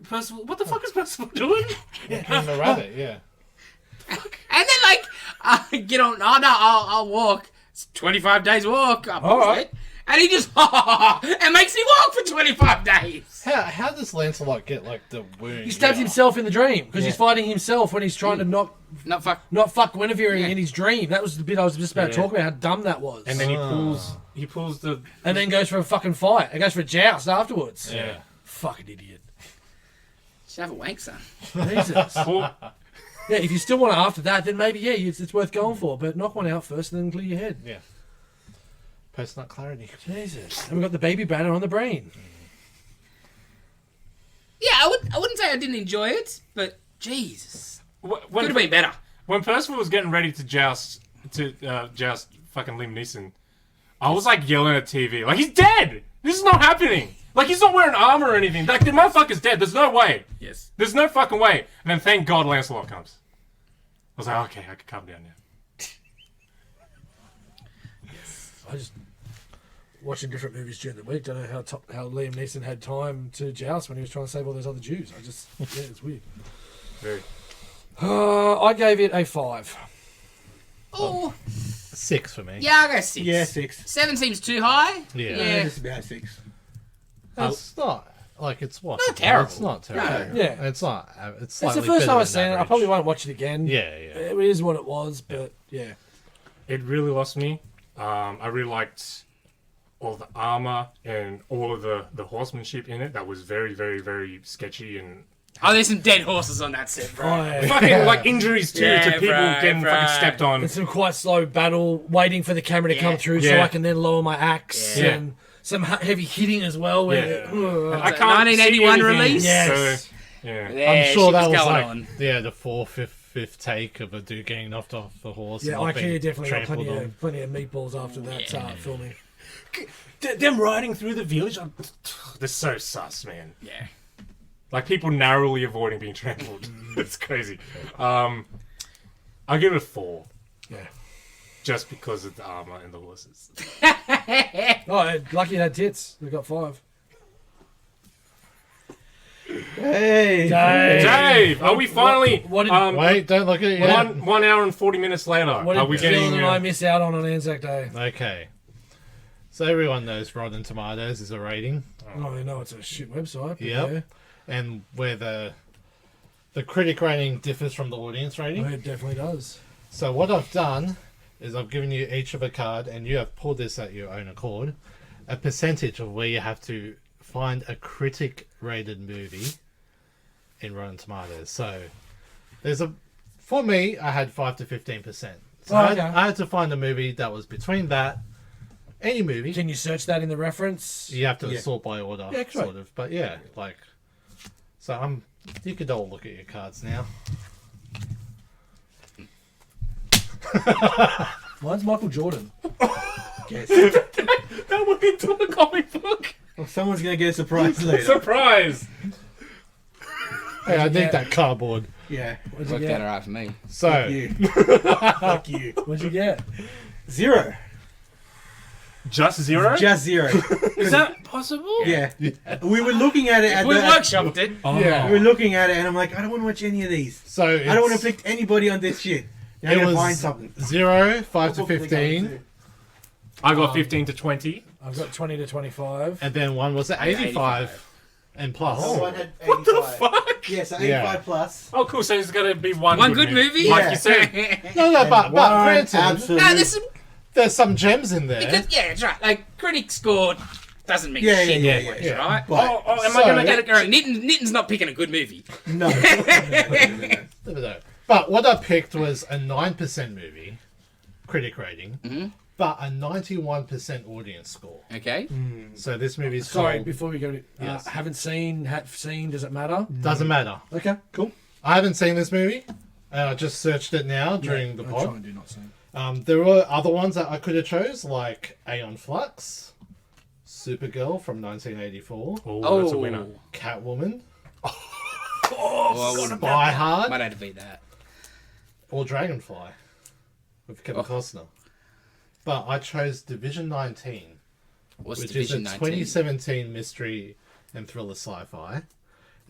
Percival. What the fuck is Percival doing? And the rabbit, yeah. And then, like, I get on, oh no, I'll walk. It's 25 days walk. All right. And he just, and makes me walk for 25 days. How does Lancelot get like the wound? He stabs himself in the dream because he's fighting himself when he's trying to not Not fuck. Guinevere in his dream. That was the bit I was just about to talk about. How dumb that was. And then he pulls the and then goes for a fucking fight. It goes for a joust afterwards. yeah. Fucking idiot. Just have a wank, son. Jesus. Well, Yeah, if you still want it after that, then maybe it's worth going for. But knock one out first, and then clear your head. Yeah. Post-nut clarity. Jesus. And we've got the baby banner on the brain. Yeah, I wouldn't say I didn't enjoy it, but Jesus, could when, have been better. when Percival was getting ready to joust fucking Liam Neeson, I was like yelling at TV, like, he's dead. This is not happening. Like, he's not wearing armor or anything. Like, the motherfucker's dead. There's no way. Yes. There's no fucking way. And then thank God Lancelot comes. was like, okay, I can calm down now. I just watching different movies during the week. Don't know how Liam Neeson had time to joust when he was trying to save all those other Jews. It's weird. Very. I gave it a 5. Oh, 6 for me. yeah, I'll go 6. Yeah, 6. 7 seems too high. Yeah. It's about 6. It's not like it's what? Not terrible. It's not terrible. No. Yeah. It's not. It's It's slightly the first better time I've than seen it. I average. probably won't watch it again. Yeah. It is what it was, but yeah. It really lost me. I really liked all the armor and all of the horsemanship in it. That was very, very, very sketchy and Oh, there's some dead horses on that set, bro. Oh, yeah. fucking like injuries too Yeah, to people bro, getting bro. fucking stepped on. And some quite slow battle, waiting for the camera to come through so Yeah. I can then lower my axe. Yeah. And some heavy hitting as well. Where Yeah. I It's a can't 1981 see anything, release? Yes. So, yeah. Yeah, I'm sure shit that was going like on. the fourth, fifth take of a dude getting knocked off the horse. Yeah, and not IKEA being definitely got trampled on. plenty of meatballs after that filming. Them riding through the village, they're so sus, man. Yeah. Like people narrowly avoiding being trampled. It's crazy. I'll give it a 4. Yeah. Just because of the armor and the horses. Oh, lucky it had tits. We got 5. Hey! Dave, are we finally? What did- Wait, don't look at it yet. 1 hour and 40 minutes later. What Are did we Dylan getting? and I miss out on Anzac Day? Okay. So everyone knows Rotten Tomatoes is a rating. Oh, I know it's a shit website. But Yep. yeah. And where the critic rating differs from the audience rating. It definitely does. So what I've done is I've given you each of a card, and you have pulled this at your own accord, a percentage of where you have to find a critic rated movie in Rotten Tomatoes. So for me, I had 5 to 15%. So Oh, okay. I had to find a movie that was between that, any movie. Can you search that in the reference? You have to Yeah. sort by order, Yeah, correct. sort of. But yeah, like, so you could all look at your cards now. Mine's Michael Jordan. Guess. That went into a comic book. Well, someone's going to get a surprise later. Surprise! Hey, I Yeah. need that cardboard. Yeah. What'd you Worked out get? alright for me. So, You. Fuck you. What'd you get? 0. Just 0? Just 0. Is that possible? Yeah. We were looking at it at We the... workshopped it. Oh. Yeah. We were looking at it and I'm like, I don't want to watch any of these. so I don't want to pick anybody on this shit. Now I It gotta was find something. 0, 5 to What book they go 15, to? I got 15 to 20. I've got 20 to 25. and then one was at 85 and plus. Oh, one had 85. What the fuck? Yeah, so 85 Yeah. plus. Oh, cool. So there's going to be one good movie? Like Yeah. you said. No, And but one granted, absolute... No, there's some. there's some gems in there. Because, yeah, that's right. Like, critic score doesn't mean Yeah, shit. yeah, anyways, yeah. right? But, Oh, am So- I going to Get get it going. Nitton's not picking a good movie. no. Never know. But what I picked was a 9% movie, critic rating, but a 91% audience score. Okay. So this movie's Sorry, called... before we go to... Yes. Haven't seen, does it matter? Doesn't matter. Okay, cool. I haven't seen this movie, and I just searched it now during the I try pod. and do not see. There were other ones that I could have chose, like Aeon Flux, Supergirl from 1984, Oh, that's a winner. Catwoman, Oh, I wouldn't. Spy Hard, Might have to beat that. or Dragonfly with Kevin Costner. But I chose Division 19, What's which Division is a 19? 2017 mystery and thriller sci-fi.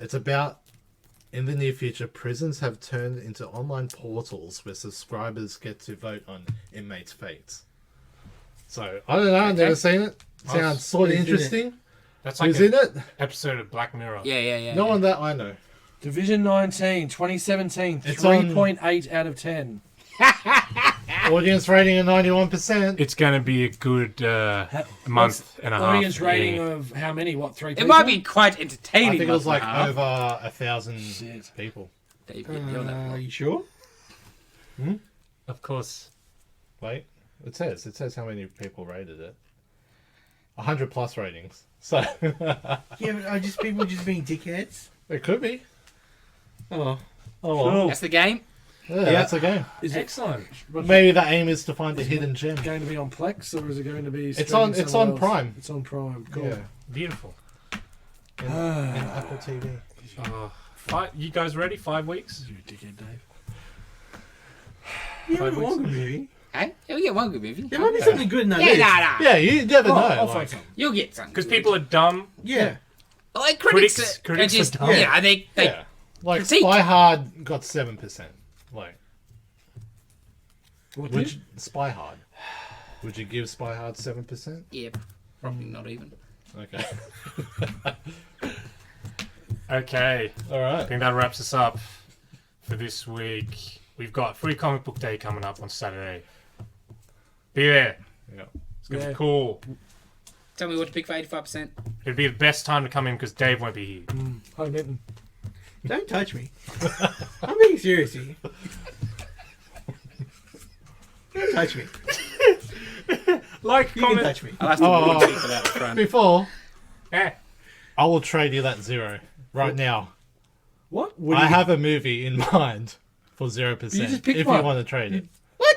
It's about, in the near future, prisons have turned into online portals where subscribers get to vote on inmates' fates. So, I don't know, I've never seen it. Sounds sort of Who's in it? interesting. That's like Who's an in it? episode of Black Mirror. Yeah. No one that I know. Division 19, 2017, It's on- 3.8 out of 10. Audience rating of 91%. It's going to be a good month and a half. Audience rating Yeah. of how many? What, 3 It people? might be quite entertaining. I think it was like month and a over 1,000 Shit. people. half. Dave, you're that Are you sure? Of course. Wait, it says how many people rated it. 100 plus ratings. So, Yeah, but are just people just being dickheads? it could be. Oh. Oh, well. That's the game. Yeah, that's a game. Is it Excellent. Maybe the aim is to find a hidden gem. going to be on Plex or is it going to be? It's streaming on- it's somewhere on else? Prime. It's on Prime. Cool. Yeah. Beautiful. In Apple TV. You guys ready? 5 weeks? You dickhead, Dave. Yeah, 5 weeks. one good movie. Hey, yeah, we get one good movie. There might be something good in that Yeah, list. nah. Yeah, you never know. I'll like- find something. You'll get something. Because people are dumb. Yeah. like critics, critics are just are dumb. yeah, they yeah. Like critique. Spy Hard got 7%. Like, What would did? you, Spy Hard? Would you give Spy Hard 7%? yeah, probably not even. Okay. Okay. All I right. think that wraps us up for this week. We've got Free Comic Book Day coming up on Saturday. Be there. Yeah. It's going to Yeah. be cool. Tell me what to pick for 85%. It'd be the best time to come in because Dave won't be here. Hi, Minton. Don't touch me. I'm being serious here. Don't touch me. Like, You can comment. touch me. I'll have to Oh. warn people out front. Before, Eh. I will trade you that 0 right now. What? I have a movie in mind for 0%. You just picked if one. you want to trade it.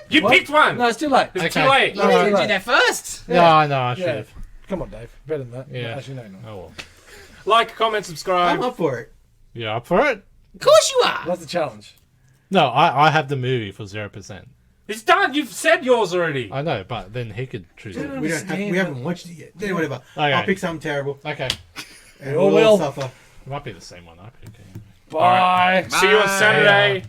You What? picked one. No, it's too late. It's Okay. too late. You No, didn't no. do that first. No, I know. I should Yeah. have. Come on, Dave. Better than that. Yeah. Actually, no, no. Oh well. Like, comment, subscribe. I'm up for it. You up for it? Of course you are. That's the challenge. No, I have the movie for 0%. It's done. You've said yours already. I know, but then he could choose it. We haven't watched it yet. Then whatever. Okay. I'll pick something terrible. Okay. And all we'll all will. suffer. It might be the same one I pick. Anyway. Bye. See you on Saturday.